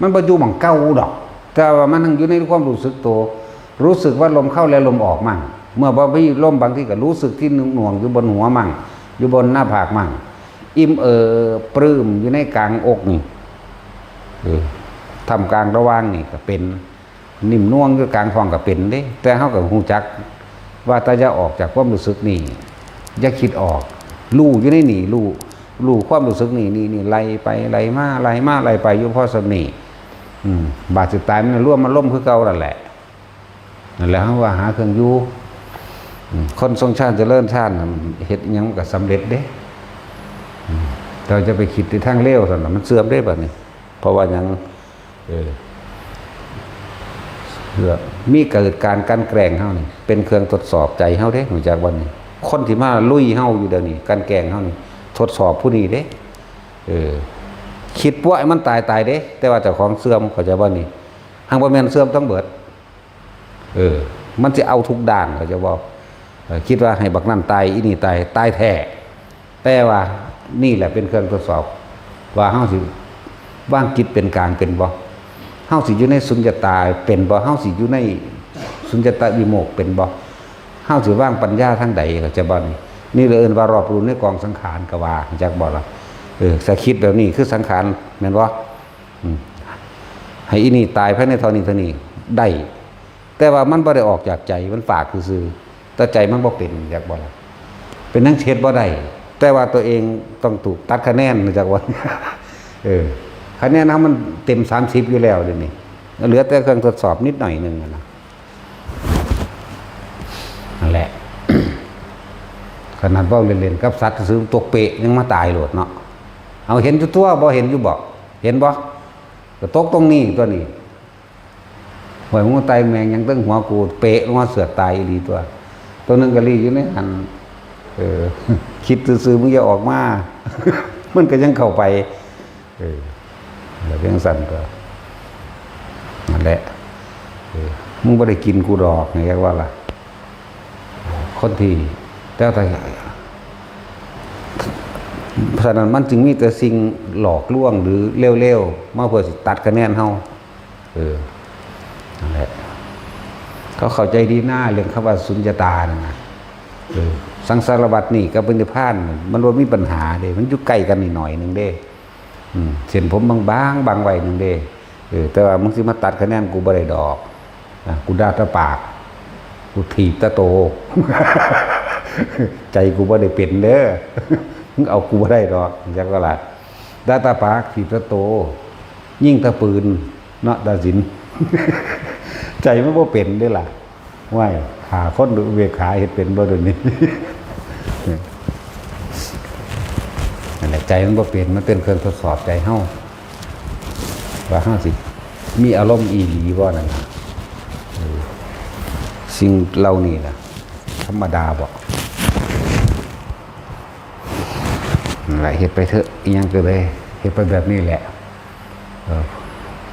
มันบ่อยู่หม่องเก่าดอกแต่ว่ามันต้องอยู่ในความรู้สึกตัวรู้สึกว่าลมเข้าและลมออกมั่งเมื่อบ่มีลมบางทีก็รู้สึกที่หน่วงอยู่บนหัวมั่งอยู่บนหน้าผากมั่งอิ่มปลื้มอยู่ในกลางอกนี่ทำกลางระหว่างนี่ก็เป็นนิ่มน่วงอยู่กลางท้องก็เป็นเด้แต่เฮาก็ฮู้จักว่าถ้าจะออกจากความรู้สึกนี่อย่าคิดออกรู้อยู่ในนี่รู้ความรู้สึกนี่ไล่ไปไล่มาไล่ไปอยู่พอสำนี่บาดสิตายมันร่วมมันล่มคือเก่านั่นแหละนั่นแหละเฮาว่าหาเครื่องอยู่คนทรงชาติเจริญชาติเฮ็ดหยังก็สำเร็จเด้เราจะไปคิดในทางเลวซั่นน่ะมันเสื่อมได้บัดนี้เพราะว่าหยังมีเกิดการกันแกล้งเฮานี่เป็นเครื่องทดสอบใจเฮาเด้รู้จักบ่นี่คนที่มาลุยเฮาอยู่เดี๋ยวนี้กันแกล้งเฮานี่ทดสอบผู้นี้เด้คิดว่ามันตายเด้แต่ว่าเจ้าของเสื่อมเข้าใจบ่นี่หังบ่แม่นเสื่อมทั้งเบิด มันจะเอาทุกด้านเขาจะบอกคิดว่าให้บักนั่นตายอีนี่ตายแท้แต่ว่านี่แหละเป็นเครื่องทดสอบว่าเฮาสิว่างจิตเป็นกลางเป็นบ่เฮาสิอยู่ในสุญญตาเป็นบ่เฮาสิอยู่ในสุญญตาวิโมกข์เป็นบ่เฮาสิว่างปัญญาทางใดก็จะบ่นี่เลยเอิ้นว่ารอบรู้ในกองสังขารก็ว่าจักบ่ล่ะถ้าคิดแบบนี้คือสังขารแม่นบ่ให้อีนี่ตายภายในเท่านี้ได้แต่ว่ามันบ่ได้ออกจากใจมันฝากซื่อๆแต่ใจมันบ่เป็นจักบ่ล่ะเป็นนังเฮ็ดบ่ได้แต่ว่าตัวเองต้องถูกตัดคะแนนจากว่าคะแนนนั้นมันเต็ม30อยู่แล้วเดี๋ยวนี้เหลือแต่เครื่องทดสอบนิดหน่อยนึงนะนั่นแหละ ขนาดเว้าเล่นๆกับสัตว์ซื้อตกเปะยังมาตายโลดเนาะเอาเห็นอยู่ตัวบ่เห็นอยู่บ่เห็นบ่ก็ตกตรงนี้ตัวนี้หวยมึงตายแมงยังตึงหัวกูเปะลงมาเสือกตายดีตัวนึงก็รีอยู่ในหันคิดซื่อๆมึงอย่าออกมามันก็ยังเข้าไปแล้วเรื่องสั่นก็นั่นแหละมึงไม่ได้กินกูดอกไงว่าล่ะคนที่แต่เพราะฉะนั้นมันจึงมีแต่สิ่งหลอกลวงหรือเร็วๆมาเพื่อสิตัดคะแนนเฮานั่นแหละเขาเข้าใจดีหน้าเรื่องคำว่าสุญญตานะสังสารวัฏนี่กับปณิพพานมันรวมมีปัญหาเด้มันอยู่ใกล้กันนิดหน่อยนึงเด้เส้นผมบางไว้นึงเด้แต่ว่ามึงสิมาตัดคะแนนกูบ่ได้ดอกกูด่าตะปากกูถีบตะโต ใจกูบ่ได้เป็นเด้อมึงเอากูบ่ได้ดอกจักว่าล่ะด่าตะปากถีบตะโตยิ่งตะปืนเนาะตาสิน ใจมันบ่เป็นเด้ล่ะว่าขาคนหรือเวขาเห็ดเป็นบ่เดี๋ยวนี้นั่นแหละใจมันบ่เป็นมันเป็นเครื่องทดสอบใจเฮาว่าเฮาสิมีอารมณ์อีหลีบ่นั่นน่ะสิ่งเหล่านี้น่ะธรรมดาบ่นั่นแหละเฮ็ดไปเถอะอีหยังก็เลยเฮ็ดไปแบบนี้แหละ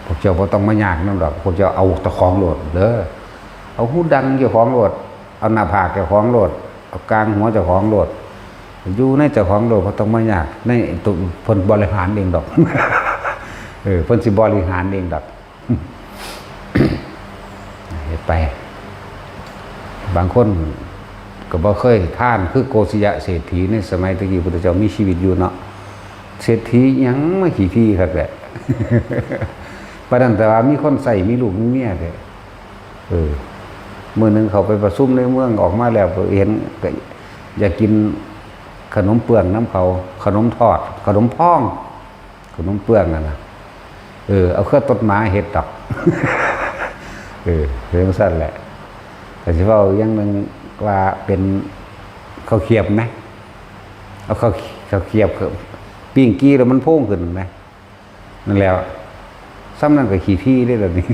พวกเจ้าบ่ต้องมายากนำดอกพวกเจ้าเอาตะของโลดเด้อเอาหูดังเจ้าของโลดเอาหน้าผากเจ้าของโลดเอากลางหัวเจ้าของโลดอยู่ในเจ้าของโลดบ่ต้องมายากในตัวเพิ่นบริหารเองดอก เพิ่นสิบริหารเองดอก เฮ็ดไปบางคนก็บ่เคยท่านคือโกศยะเศรษฐีในสมัยตะกี้พุทธเจ้ามีชีวิตอยู่เนาะเศรษฐีหยังมาขี้ที่ครับแหละ ประนั้นแต่ว่ามีคนใส่มีลูกมีเมียเด้มื้อนึงเขาไปประชุมในเมืองออกมาแล้วเห็นก็อยากกินขนมเปื้อนน้ำเขาขนมทอดขนมพองขนมเปื้อนน่ะเอาเครื่องต้นไม้เฮ็ดดอก เรื่องสั้นแหละแต่สิเว้าอย่างนึงว่าเป็นข้าวเคียบมั้ยเอาข้าวเคียบปิ้งกี้แล้วมันโพ่งขึ้นมั้ยนั่นแล้วซ้ำนั่นก็ขี้ที่ได้แบบนี้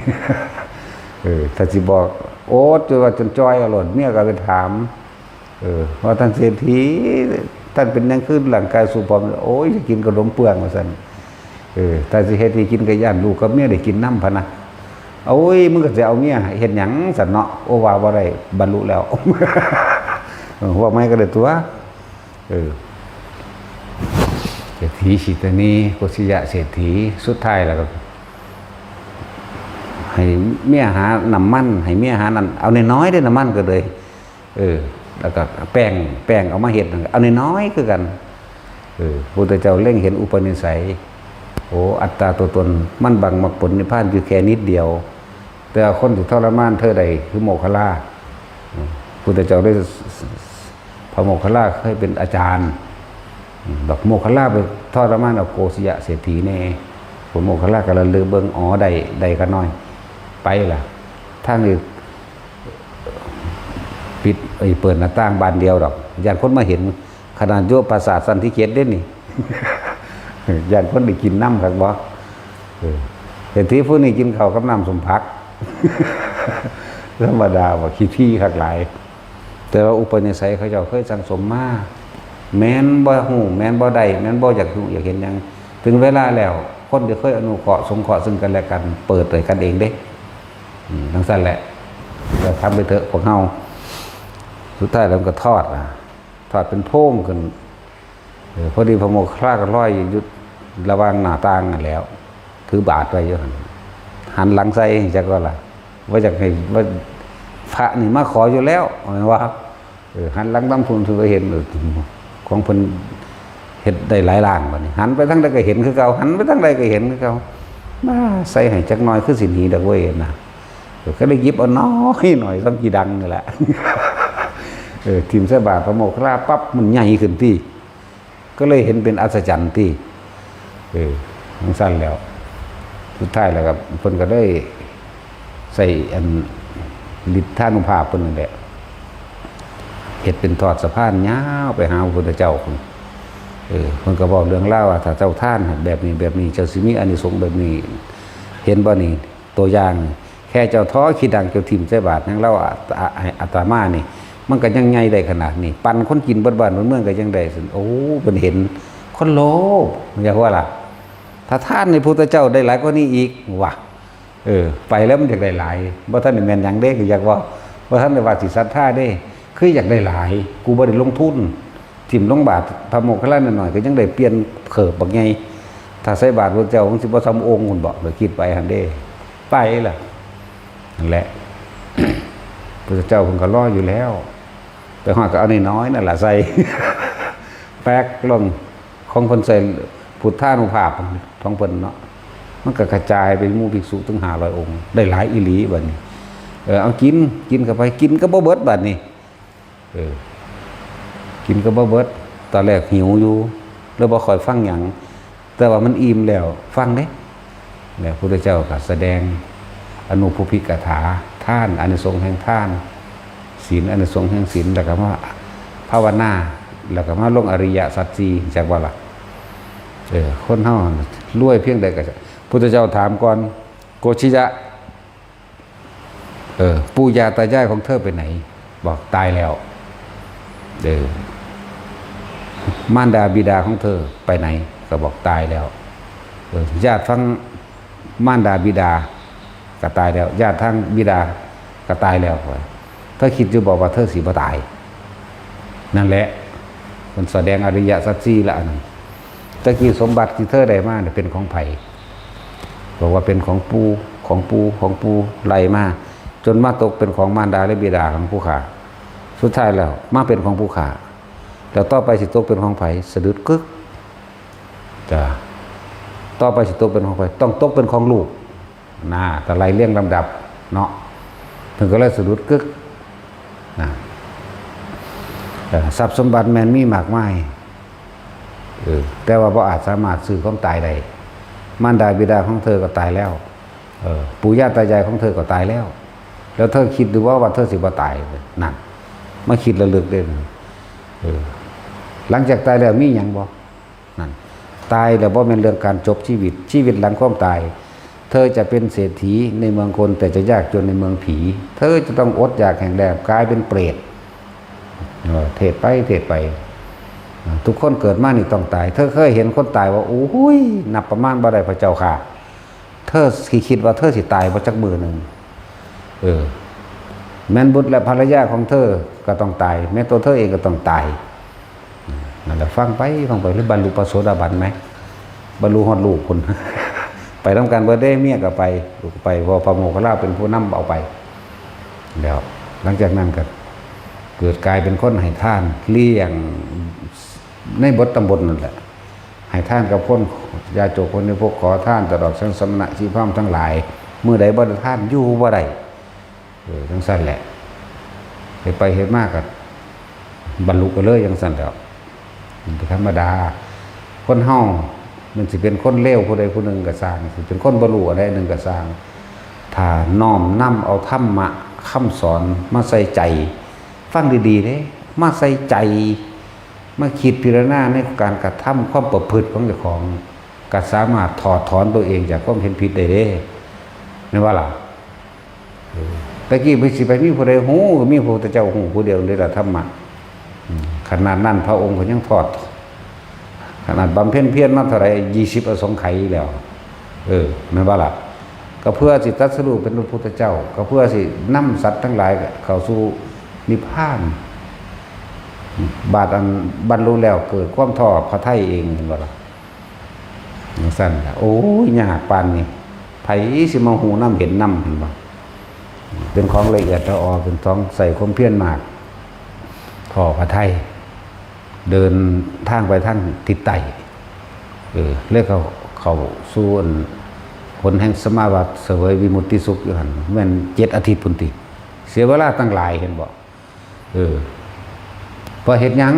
ถ้าสิบอกโอ๊ตจนจอยอร่อยเมียก็ไปถามว่าท่านเศรษฐีท่านเป็นยังขึ้นหลังกายสุภาพโอ้ยจะกินขนมเปลืองว่าซั่นแต่สิเฮ็ดให้กินก็ย่านลูกกับเมียได้กินน้ำพะนะโอ้ยมึงก็จะเอาเมียเฮ็ดหยังซั่นเนาะโอว่าบ่ได้บรรลุแล้ว ว่าไม่ก็ได้ตัวเศรษฐีสิตานีโกศยะเศรษฐีสุดท้ายแล้วก็ให้เมียหาน้ำมันให้เมียหานั่นเอาน้อยๆได้น้ำมันก็เลยแล้วก็แป้งเอามาเฮ็ดเอาน้อยๆคือกันพุทธเจ้าเร่งเห็นอุปนิสัยโอ้อัตตาตัวตนมันบังมรรคผลนิพพานอยู่แค่นิดเดียวแต่คนที่ทรมานเธอใดคือโมคคัลลาพุทธเจ้าได้พระโมคคัลลาเคยเป็นอาจารย์ดอกโมคคัลลาไปทรมานเอาโกศยะเศรษฐีแน่พระโมคคัลลาก็ระลึกเบิ่งอ๋อได้ก็น้อยไปล่ะทางนี้ปิดเปิดหน้าต่างบานเดียวดอกญาติคนมาเห็นขนาดโยปราสาทสันติเขตเด้นี่ ญาติคนได้กินน้ำครับบ่เศรษฐีผู้นี้กินข้าวกับน้ำสมภัก ธรรมดาว่าขี้ที่คักหลายแต่ว่าอุปนิสัยเขาเจ้าเคยสังสมมาแม้นบ่ฮู้แม้นบ่ได้แม้นบ่อยากรู้อยากเห็นหยังถึงเวลาแล้วคนที่เคยอนุเคราะห์สงเคราะห์ซึ่งกันและกันเปิดเผยกันเองเด้ทั้งสั้นแหละ ก็ทำไปเถอะพวกเฮาสุดท้ายแล้วก็ทอดเป็นโพ่งขึ้นพอดีพระโมคคัลลาก็ลอยอยู่ระหว่างหน้าต่างนั่นแล้วถือบาตรไว้อยู่หันหลังใส่จักว่าล่ะว่าจากให้ว่าพระนี่มาขออยู่แล้วว่าหันหลังตำทุนถือเห็นของเพิ่นเฮ็ดได้หลายล่างบัดนี้หันไปทางใดก็เห็นคือเก่าหันไปทางใดก็เห็นคือเก่ามาใส่ให้จักหน่อยคือสิหนีดอกเว้ยนะก็ได้หยิบเอาน้อยหน่อยซ้ำกี่ดังนี่แหละทีมใส่บาตรพระโมคคัลลาปั๊บมันใหญ่ขึ้นที่ก็เลยเห็นเป็นอัศจรรย์ที่มันสั้นแล้วสุดท้ายแล้วครับเพิ่นก็ได้ใส่อันฤทธานุภาพเพิ่นนั่นแหละเฮ็ดเป็นทอดสะพานยาวไปหาพระพุทธเจ้าเพิ่นก็บอกเรื่องเล่าว่าถ้าเจ้าท่านแบบนี้เจ้าสิมีอานิสงส์แบบนี้เห็นบ่นี่ตัวอย่างแค่เจ้าท้อขี้ดังเจ้าทิ่มใส่บาตรยังเล่าอาตมานี่มันก็ยังใหญ่ได้ขนาดนี้ปันคนกินบ้านเมืองก็ยังได้สิโอ้เพิ่นเห็นคนโลภอยากว่าล่ะถ้าท่านในพุทธเจ้าได้หลายกว่านี้อีกว่ะไปแล้วมันอยากได้หลายบ่ท่านนี่แม่นหยังเด้ก็อยากว่าบ่ท่านได้ว่าสิศรัทธาเด้คืออยากได้หลายกูบ่ได้ลงทุนทิ่มลงบาทพระโมคคัลลาหน่อยก็ยังได้เปลี่ยนเขิบบักใหญ่ถ้าใส่บาทพระเจ้าคงสิบ่ซ้ำองค์คุณบอกเลยคิดไปหั่นเด้ไปล่ะนั่นแหละ พระเจ้าเพิ่นก็รออยู่แล้วแต่ฮอดก็เอาน้อยๆนั่นล่ะใส่ แป๊กลงของเพิ่นใส่พุทธานุภาพของเพิ่นเนาะมันก็กระจายไปหมู่ภิกษุถึง500องค์ได้หลายอีหลีบัดนี้เอากินเข้าไปกินก็บ่เบิดบัดนี้กินก็บ่เบิดตอนแรกหิวอยู่แล้วบ่ค่อยฟังหยังแต่ว่ามันอิ่มแล้วฟังเด้แล้วพระพุทธเจ้าก็แสดงอนุภูพิกถาทานอานิสงส์แห่งทานศีลอานิสงส์แห่งศีลแล้วก็มาภาวนาแล้วก็มาลงอริยสัจสี่จักว่าล่ะคนเฮารวยเพียงใดก็พุทธเจ้าถามก่อนโกชิยะปู่ย่าตายายของเธอไปไหนบอกตายแล้วมารดาบิดาของเธอไปไหนก็บอกตายแล้วญาติทั้งมารดาบิดาก็ตายแล้วญาติทั้งบิดาก็ตายแล้วเธอคิดจะบอกว่าเธอสิบ่ตายนั่นแหละมันแสดงอริยสัจสี่ละอันนั้นตะกี้สมบัติที่เธอได้มาเนี่ยเป็นของไผ่บอกว่าเป็นของปูไล่มาจนมาตกเป็นของมารดาและบิดาของผู้ขาสุดท้ายแล้วมาเป็นของผู้ขาแล้วต่อไปสิตกเป็นของไผ่สะดุดกึกจ้ะต่อไปสิตกเป็นของไผ่ต้องตกเป็นของลูกแต่ไล่เลี้ยงลำดับเนาะถึงก็เลยสะดุดกึกทรัพย์สมบัติแมนมีมากมายแต่ว่าบ่อาจสามารถซื้อความตายได้มารดาบิดาของเธอก็ตายแล้วปู่ย่าตายายของเธอก็ตายแล้วแล้วเธอคิดดูว่าเธอสิบ่ตายนั่นมาคิดระลึกได้หลังจากตายแล้วมีหยังบ่นั่นตายแล้วบ่แม่นเรื่องการจบชีวิตหลังความตายเธอจะเป็นเศรษฐีในเมืองคนแต่จะยากจนในเมืองผีเธอจะต้องอดอยากแห่งแดดกลายเป็นเปรตเทศไปทุกคนเกิดมานี่ต้องตายเธอเคยเห็นคนตายว่าโอ้ยนับประมาณบ่ได้พระเจ้าค่ะเธอคิดว่าเธอสิตายบ่จักมือหนึ่งแม่นบุตรและภรรยาของเธอก็ต้องตายแม้ตัวเธอเองก็ต้องตายนั่นแหละฟังไปหรือบรรลุพระโสดาบันไหมบรรลุฮอดลูกคุณ ไปทำการเบอร์เดย์เมียก็ไปลูกไปพอพระโมคคัลลาเป็นผู้นำเอาไปแล้วหลังจากนั้นก็เกิดกลายเป็นคนให้ท่านเลี้ยงในบทตำบลนั่นแหละให้ท่านกับคนยาโจกคนในพวกขอท่านตลอดชั้นสมณะชีพามทั้งหลายเมื่อใดบ่ได้ท่านอยู่บ่ได้ทั้งสั้นแหละไปเห็นมากกับบรรลุกันเลยยังสั้นแล้วเป็นธรรมดาคนเฮามันสิเป็นคนเลวผู้ใดผู้หนึ่งก็สร้างสิเป็นคนบรรลุอะไรหนึ่งก็สร้างถ้าน้อมนำเอาธรรมะคำสอนมาใส่ใจฟังดีๆเด้มาใส่ใจมาคิดพิจารณาในการกระทำความประพฤติของเจ้าของก็สามารถถอดถอนตัวเองจากความเห็นผิดได้เด้ไม่ว่าล่ะตะกี้ไปสิไปมีผู้ใดหูมีพระพุทธเจ้าหูผู้เดียวเลยล่ะธรรมะขนาดนั้นพระองค์ก็ยังถอดขนาดบำเพ็ญเพียรมาเท่าไร20 อสงไขยแล้วไม่ว่าล่ะก็ ก็เพื่อสิตรัสรู้เป็นพระพุทธเจ้าก็เพื่อสินำสัตว์ทั้งหลายเข้าสู่นิพพานบาดอันบรรลุแล้วเกิดความท้อพระทัยเองเห็นบ่ล่ะอย่างสั้นล่ะโอ้ยยากปานนี้ไผสิมาหูน้ำเห็นน้ำเห็นบ่เป็นของละเอียดละออเป็นของใส่ความเพียรมากท้อพระทัยเดินทางไปทางทิศใต้เรียกเขาสู่ผลแห่งสมาบัติเสวยวิมุตติสุขอยู่หั่นแม่น7 อาทิตย์พุ่นติเสียเวลาตั้งหลายเห็นบ่พอเฮ็ดหยัง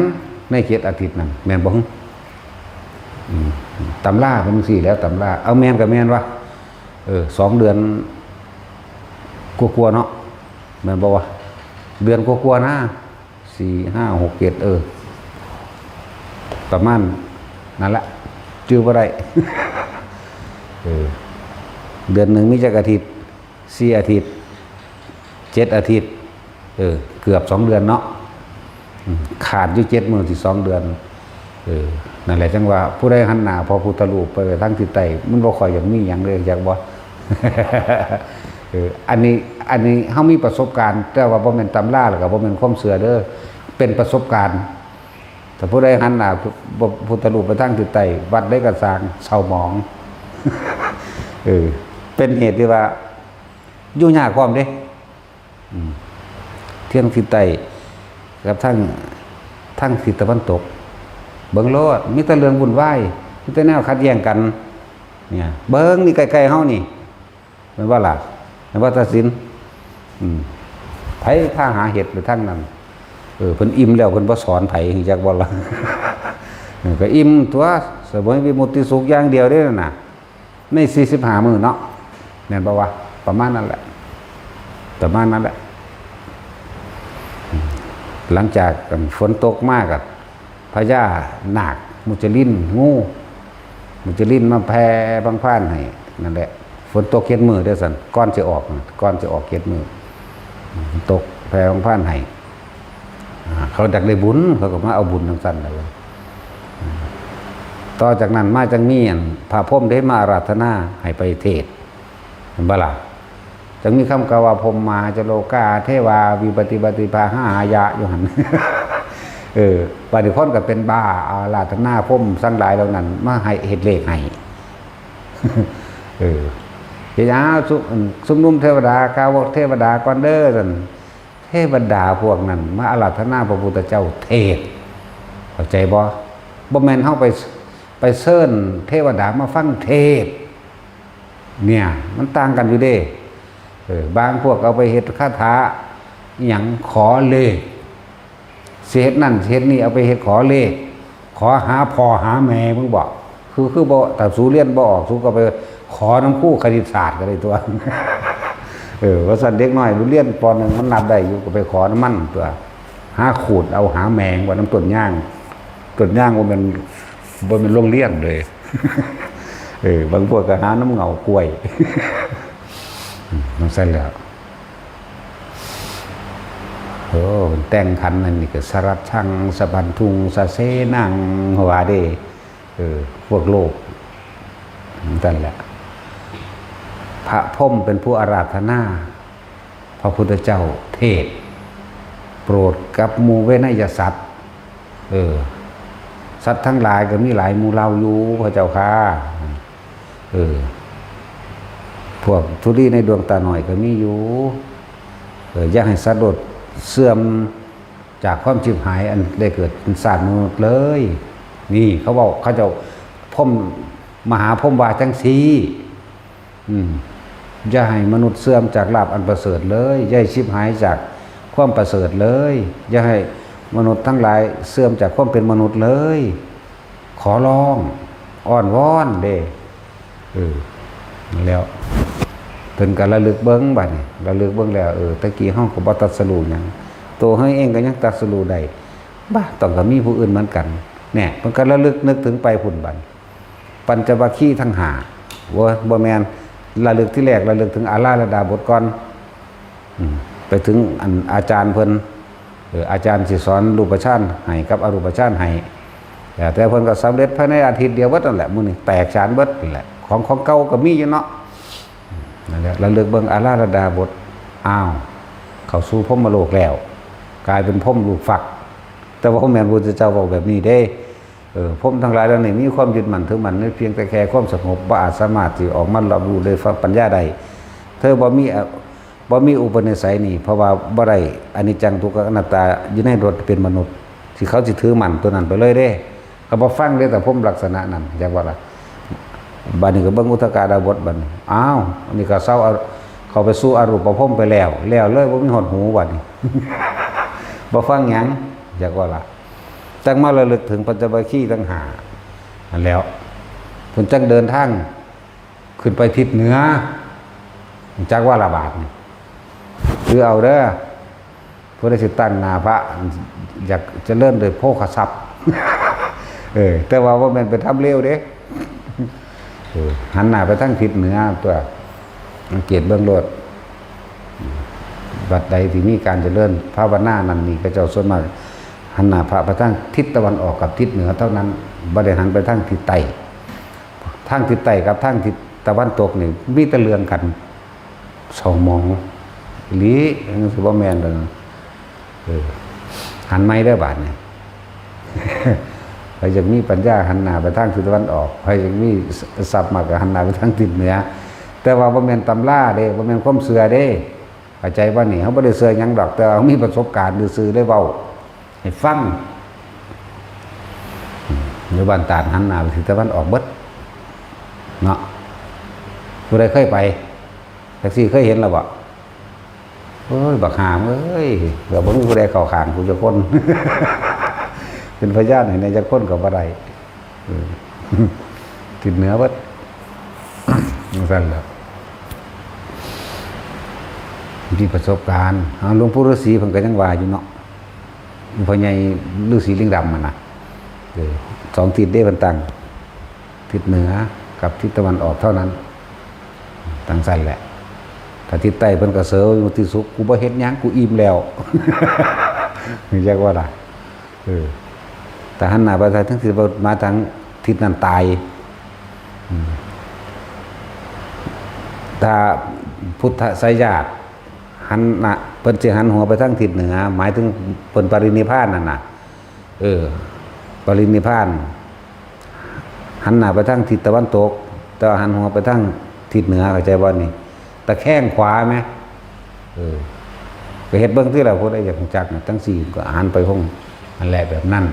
ใน7 อาทิตย์นั้นแม่นบ่ตำราเป็นสี่แล้วตำราเอาแม่นกับแม่นวะ2 เดือนกลัวๆเนาะแม่นบ่วะเดือนกลัวๆนะ4 5 6 7ประมาณนั่นแหละจื้อบ่ได้เดือนหนึ่งมีจักอาทิตย์4 อาทิตย์7 อาทิตย์เกือบ2 เดือนเนาะขาดอยู่7 มื้อที่2 เดือนนั่นแหละจังว่าผู้ใดหันหน้าพอพุทธรูปไปทางทิศใต้มันบ่ค่อยอยากมีหยังเลยอยากบ่ อันนี้เฮามีประสบการณ์แต่ว่าบ่แม่นตำราแล้วก็บ่แม่นความเชื่อเด้อเป็นประสบการณ์ถ้าผู้ใดหันหน้าพุทธรูปไปทางทิศใต้วัดได้ก็สร้างเศร้าหมองเป็นเหตุที่ว่ายุ่งยากความเด้เที่ยงทิศใต้กับทั้งทิศตะวันตกเบิ่งโลดมีแต่เรื่องวุ่นวายมีแต่แนวขัดแย้งกันเนี่ยเบิ่งนี่ใกล้ๆเฮานี่แม่นว่าล่ะแม่นว่าตัดสินไผพาหาเห็ดไปทั้งนั้นเพิ่นอิ่มแล้วเพิ่นบ่สอนไผจักบ่ล่ะ ก็อิ่มตัวเสวยวิมุตติสุขอย่างเดียวเด้อน่ะใน45 มื้อเนาะแม่นบ่วะประมาณนั้นแหละหลังจากฝนตกมากอ่ะพญานาคมุจลินงูมุจลินมาแผ่บังพานให้นั่นแหละฝนตก7 มื้อเด้อซั่นก่อนสิออก7 มื้อตกแผ่บังพานให้เขาดักได้บุญเขาก็มาเอาบุญจังซั่นเลยต่อจากนั้นมาจังมีพระพรหมได้มาอาราธนาให้ไปเทศน์เห็นบ่ล่ะจังมีคำกล่าวว่าพรหมมาจโลกาเทวาวิปฏิบัติภาหายะอยู่หั่นบาดนี้คนก็เป็นบ้าอาราธนาพรหมสั่งหลายเหล่านั้นมาให้เฮ็ดเลขให้เฮ็ดหยังสุมนุมเทวดากาวเทวดาก่อนเด้อซั่นเทวดาพวกนั้นมาอาราธนาพระพุทธเจ้าเทศเข้าใจบ่แม่นเฮาไปเชิญเทวดามาฟังเทศเนี่ยมันต่างกันอยู่เด้บางพวกเอาไปเฮ็ดคาถาหยังขอเลขเฮ็ดนั่นเฮ็ดนี่เอาไปเฮ็ดขอเลขขอหาพ่อหาแม่มึงบอกคือบ่แต่สูเรียนบ่ออกสูก็ไปขอน้ำคู่คณิตศาสตร์ก็ได้ตัว ว่าซั่นเด็กน้อยเรียนป .1 มันนับได้อยู่ก็ไปขอน้ำมันตัวหาขูดเอาหาแมงว่าน้ำต้นย่างบ่แม่นโรงเรียนเลย บางพวกก็หาน้ำเหงากล้วย มันซั่นแล้วแต่งขันนั่นนี่ก็สรัตชังสะบันทุงสะเสนังว่าเด้พวกโลกนั่นแหละพระพรหมเป็นผู้อาราธนาพระพุทธเจ้าเทศโปรดกับหมู่เวนยสัตว์สัตว์ทั้งหลายก็มีหลายหมู่เหล่าอยู่พระเจ้าค่ะพวกทุลีในดวงตาหน่อยก็มีอยู่อยากให้สัตว์โดดเสื่อมจากความชิบหายอันได้เกิดเป็นศาสตร์มนุษย์เลยนี่เขาบอกเขาจะพ่มมหาพ่มวาจังสีอย่าให้มนุษย์เสื่อมจากลาภอันประเสริฐเลยอย่าให้ชิบหายจากความประเสริฐเลยอย่าให้มนุษย์ทั้งหลายเสื่อมจากความเป็นมนุษย์เลยขอร้องอ้อนวอนเด้แล้วเพิ่นก็ระลึกเบิ่งบัดนี้ระลึกเบิ่งแล้วตะกี้เฮาก็บ่ตัดสรุปหยังตัวเฮาเองก็ยังตัดสรุปได้บ้าต้องก็มีผู้อื่นเหมือนกันแน่เพิ่นก็ระลึกนึกถึงไปพุ่นบัดปัญจวัคคีย์ทั้ง5บ่แม่นระลึกที่แรกระลึกถึงอาราธดาบทก่อนไปถึงอาจารย์เพิ่นอาจารย์สิสอนรูปฌานให้กับอรูปฌานให้แต่เพิ่นก็สำเร็จภายในอาทิตย์เดียวเบิดนั่นแหละมื้อนี้แตกฌานเบิดนั่นแหละของเก่าก็มีอยู่เนาะ นั่นแหละระลึกเบิ่งอาราธดาบทอ้าวเข้าสู่พรหมโลกแล้วกลายเป็นพรหมลูกฝักแต่ว่าพระแม่นพุทธเจ้าบอกแบบนี้เด้พรหมทั้งหลายแล้วนี่มีความยึดมั่นถือมั่นในเพียงแต่แค่ความสงบบ่อาจสามารถที่ออกมารับรู้ด้วยปัญญาใดเธอบ่มีอุปนิสัยนี่เพราะว่าบ่ได้อนิจจังทุกขังอนัตตาอยู่ในรถเป็นมนุษย์ที่เขาสิถือมั่นตัวนั้นไปเลยเด้ก็บ่ฟังเด้แต่พรหมลักษณะนั้นจักว่าล่ะบัดนี้ก็เบิ่งอุทกาดาบทบัดนี้อ้าวอันนี้ก็เศร้าเขาไปสู่อรูปพรหมไปแล้วเลยบ่มีหดหูบัดนี้ บ่ฟังหยังจักว่าล่ะจังมาระลึกถึงปัญจวัคคีย์ทั้ง5อันแล้วเพิ่นจังเดินทางขึ้นไปทิศเหนือจักว่าละบาทนี่คือเอาเด้อเพื่อได้สิตั้งหน้าพระอยากเจริญโดยโภคทรัพย์ แต่ว่าแม่นไปทำเร็วเด้หันหน้าไปทางทิศเหนือตัวสังเกตเบื้องโลดบัดใดที่มีการเจริญภาวนานั้นนี่พระเจ้าส่วนมากหันหน้าพระไปทางทิศตะวันออกกับทิศเหนือเท่านั้นบ่ได้หันไปทางทิศใต้ทางทิศใต้กับทางทิศตะวันตกนี่มีแต่เรือนกัน2มองหรือสิบ่แม่นเด้อหันไม้ได้บาดนี่ ใครจะมีปัญญาหันหน้าไปทางทิศตะวันออกใครจะมีทรัพย์มากก็หันหน้าไปทางทิศเหนือแต่ว่าบ่แม่นตำราเด้บ่แม่นความเชื่อเด้เข้าใจว่านี่เฮาบ่ได้เชื่อหยังดอกแต่เฮามีประสบการณ์ซื่อๆได้เว้าให้ฟังอยู่บ้านตาดหันหน้าไปทิศตะวันออกเบิดเนาะผู้ใดเคยไปแท็กซี่เคยเห็นแล้วบ่เอ้ยบักหามเอ้ยก็บ่มีผู้ใดเข้าข้างกูจะคน เป็นพยานให้ในจะคนก็บ่ได้ทิศเหนือเบิดนั่นแหละมีประสบการณ์หลวงปู่ฤาษีเพิ่นก็ยังว่าอยู่เนาะพ่อใหญ่ฤาษีลิงดำมันน่ะ2ทิศเด้เพิ่นตั้งทิศเหนือกับทิศตะวันออกเท่านั้นตั้งสั่นแหละถ้าทิศใต้เพิ่นก็เสยอยู่ที่สุขกูบ่เฮ็ดหยังกูอิ่มแล้ว นี่จักว่าล่ะแต่หันหน้าไปทางทิศมาทางทิศนั้นตายถ้าพุทธไสยญาติหันหน้าเพิ่นสิหันหัวไปทางทิศเหนือหมายถึงเพิ่นปรินิพพานนั่นน่ะปรินิพพานหันหน้าไปทางทิศตะวันตกแต่หันหัวไปทางทิศเหนือเข้าใจบ่นี่ตะแคงขวาไหมก็เฮ็ดเบิ่งที่เราพูดได้อย่างจักทั้ง4ก็หันไปคงอันแหละแบบนั้น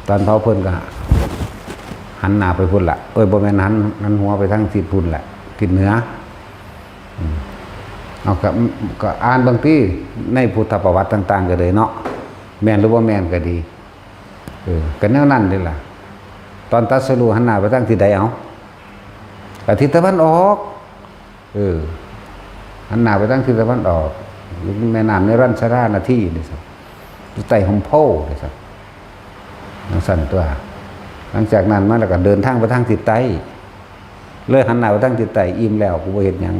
ตอนเผาเพิ่นก็หันหน้าไปพุ่นละบ่แม่นหันหัวไปทางทิศพุ่นแหละทิศเหนือเอาก็อ่านบางทีในพุทธประวัติต่างๆก็เลยเนาะแม่นหรือบ่แม่นก็ดีก็แนวนั้นนี่ล่ะตอนตรัสรู้หันหน้าไปทางทิศใดเอาก็ทิศตะวันออกหันหน้าไปทางทิศตะวันออกแม่น้ำในรัญชรานาทีนี่ครับอยู่ใต้หมโพนี่ครับนั่งสั่นตัวหลังจากนั้นมาแล้วก็เดินทางไปทางทิศใต้เลยหันหน้าไปทางทิศใต้อิ่มแล้วกูบ่เฮ็ดหยัง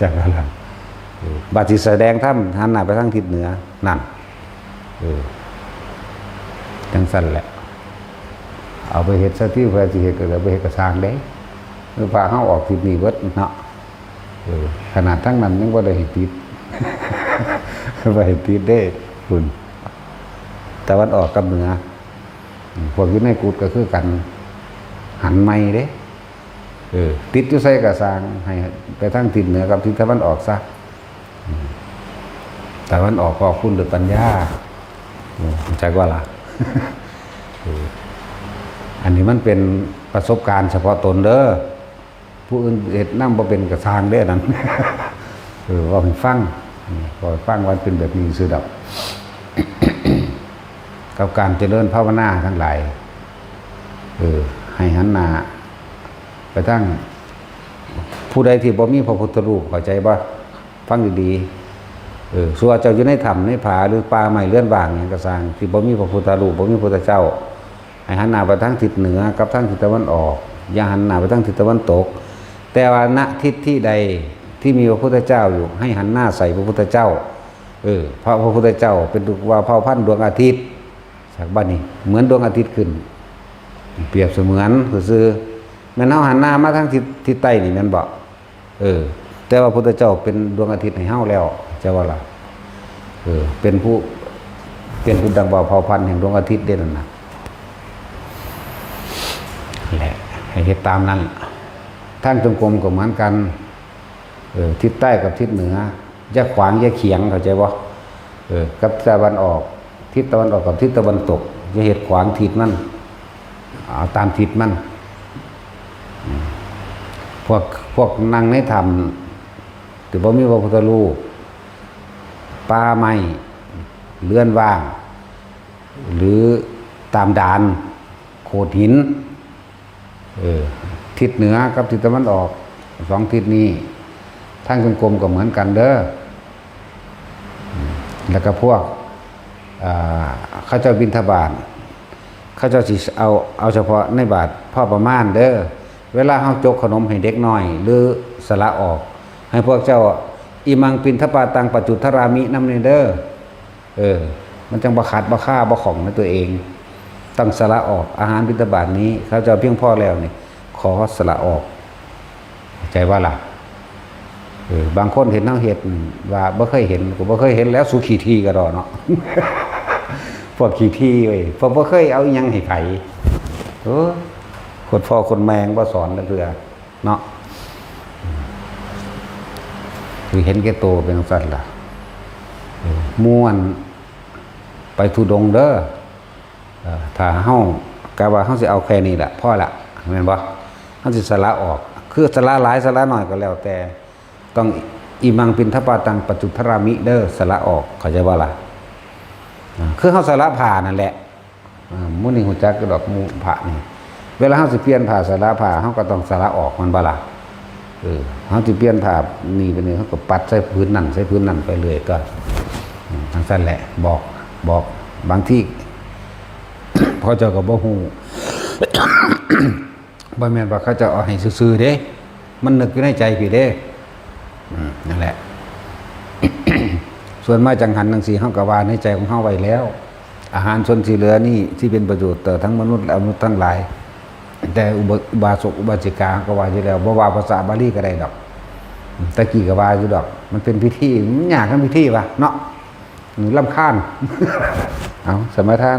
จากนั้นล่ะบัดสิแสดงธรรมหันหน้าไปทางทิศเหนือนั่นจังสั่นแหละเอาไปเฮ็ดซะที่เพื่อสิเฮ็ดก็เอาไปเฮ็ดกระสร้างเด้คือพาเฮาออกทิศนี้เบิดเนาะขนาดทั้งนั้นยังบ่ได้ให้ติด บ่ให้ติดเด้คุณตะวันออกกับเหนือพวกอยู่ในกุฏก็คือกันหันใหม่เด้ติดอยู่ใส่กระสร้างให้ไปทางทิศเหนือกับทิศตะวันออกซะตะวันออกก็คุณด้วยปัญญาจักว่าล่ะ อันนี้มันเป็นประสบการณ์เฉพาะตนเด้อผู้อื่นเฮ็ดนำบ่เป็นกระสร้างเด้อนั่น ว่าให้ฟังว่าเป็นแบบนี้ซื่อดอก กับการเจริญภาวนาทั้งหลายให้หันหน้าไปทางผู้ใดที่บ่มีพระพุทธรูปเข้าใจบ่ฟังดีๆส่วนเจ้าอยู่ในถ้ำในผาหรือป่าไม้เลื่อนว่างหยังก็สร้างที่บ่มีพระพุทธรูปบ่มีพระพุทธเจ้าให้หันหน้าไปทางทิศเหนือกับทางทิศตะวันออกอย่าหันหน้าไปทางทิศตะวันตกแต่ว่าณทิศที่ใดที่มีพระพุทธเจ้าอยู่ให้หันหน้าใส่พระพุทธเจ้าเพราะพระพุทธเจ้าเป็นว่าเผ่าพันธุ์ดวงอาทิตย์จากบ้านนี้เหมือนดวงอาทิตย์ขึ้นเปรียบเสมือนคือแม่นเฮาหันหน้ามาทางทิศใต้นี่แม่นบ่ แต่ว่าพระพุทธเจ้าเป็นดวงอาทิตย์ให้เฮาแล้วจะว่าล่ะเป็นผู้ดังบ่าวเผ่าพันธุ์แห่งดวงอาทิตย์เด่นนะแหละให้เฮ็ดตามนั้นทางจงกรมก็เหมือนกันทิศใต้กับทิศเหนืออย่าขวางอย่าเขียงเข้าใจบ่กับตะวันออกทิศตะวันออกกับทิศตะวันตกอย่าเฮ็ดขวางทิศมันเอาตามทิศมันพวกนั่งในธรรมถือว่ามีพระพุทธรูปป่าไม้เลื่อนว่างหรือตามดานโขดหินทิศเหนือกับทิศตะวันออกสองทิศนี้ทางจงกรมก็เหมือนกันเด้อแล้วก็พวกเขาเจ้าบิณฑบาตเขาเจ้าสิเอาเฉพาะในบาทพ่อประมาณเด้อเวลาเฮาจกขนมให้เด็กน้อยหรือสละออกให้พวกเจ้าอิมังปินทปาตังปัจจุทรามินำเด้อมันจังบ่ขาดบ่ค่าบ่ของในตัวเองต้องสละออกอาหารบิณฑบาตนี้เขาเจ้าเพียงพอแล้วนี่ขอสละออกใจว่าล่ะบางคนเห็นเฮาเฮ็ดว่าบ่เคยเห็นก็บ่เคยเห็นแล้วสุขีทีก็ดอเนาะ พวกขี้ที่เว้ยพวกบ่เคยเอาอีหยังให้ไผคนพ่อคนแมงบ่สอนกันเรือเนาะคือเห็นแก่โตเป็นจังซั่นล่ะม่วนไปทุดงเด้อถ้าเฮากะว่าเฮาสิเอาแค่นี้แหละพอละแม่นบ่เฮาสิสละออกคือสละหลายสละน้อยก็แล้วแต่ต้องอิมังปินทปาตังปัจจุทรามิเด้อสละออกเข้าใจบ่ล่ะคือเฮาสละผ้านั่นแหละมื้อนี้ฮู้จักดอกมูผ้านี่เวลาเฮาสิเปลี่ยนผ้าสละผ้าเฮาก็ต้องสละออกมันบ่ล่ะเฮาสิเปลี่ยนผ้านี่ไปนี่เฮาก็ปัดใส่พื้นนั่นใส่พื้นนั่นไปเรื่อยก็ทั้งนั้นแหละบอกบางที่ พอเจ้าก็บ่ฮู้ บ่แม่นว่าเขาจะเอาให้ซื่อๆเด้มันนึกอยู่ในใจพี่เด้นั่นแหละ ส่วนมาจังหันจังซี่เฮาก็ว่าในใจของเฮาไว้แล้ว อาหารส่วนที่เหลือนี่ที่เป็นประโยชน์ต่อทั้งมนุษย์และมนุษย์ทั้งหลายแต่อุบาสกอุบาสิกาก็ว่าอยู่แล้วบ่ว่าภาษาบาลีก็ได้ดอกตะกี้ก็ว่าอยู่ดอกมันเป็นพิธีมันยากกันพิธีวะเนาะรำคาญ เอาสมาทาน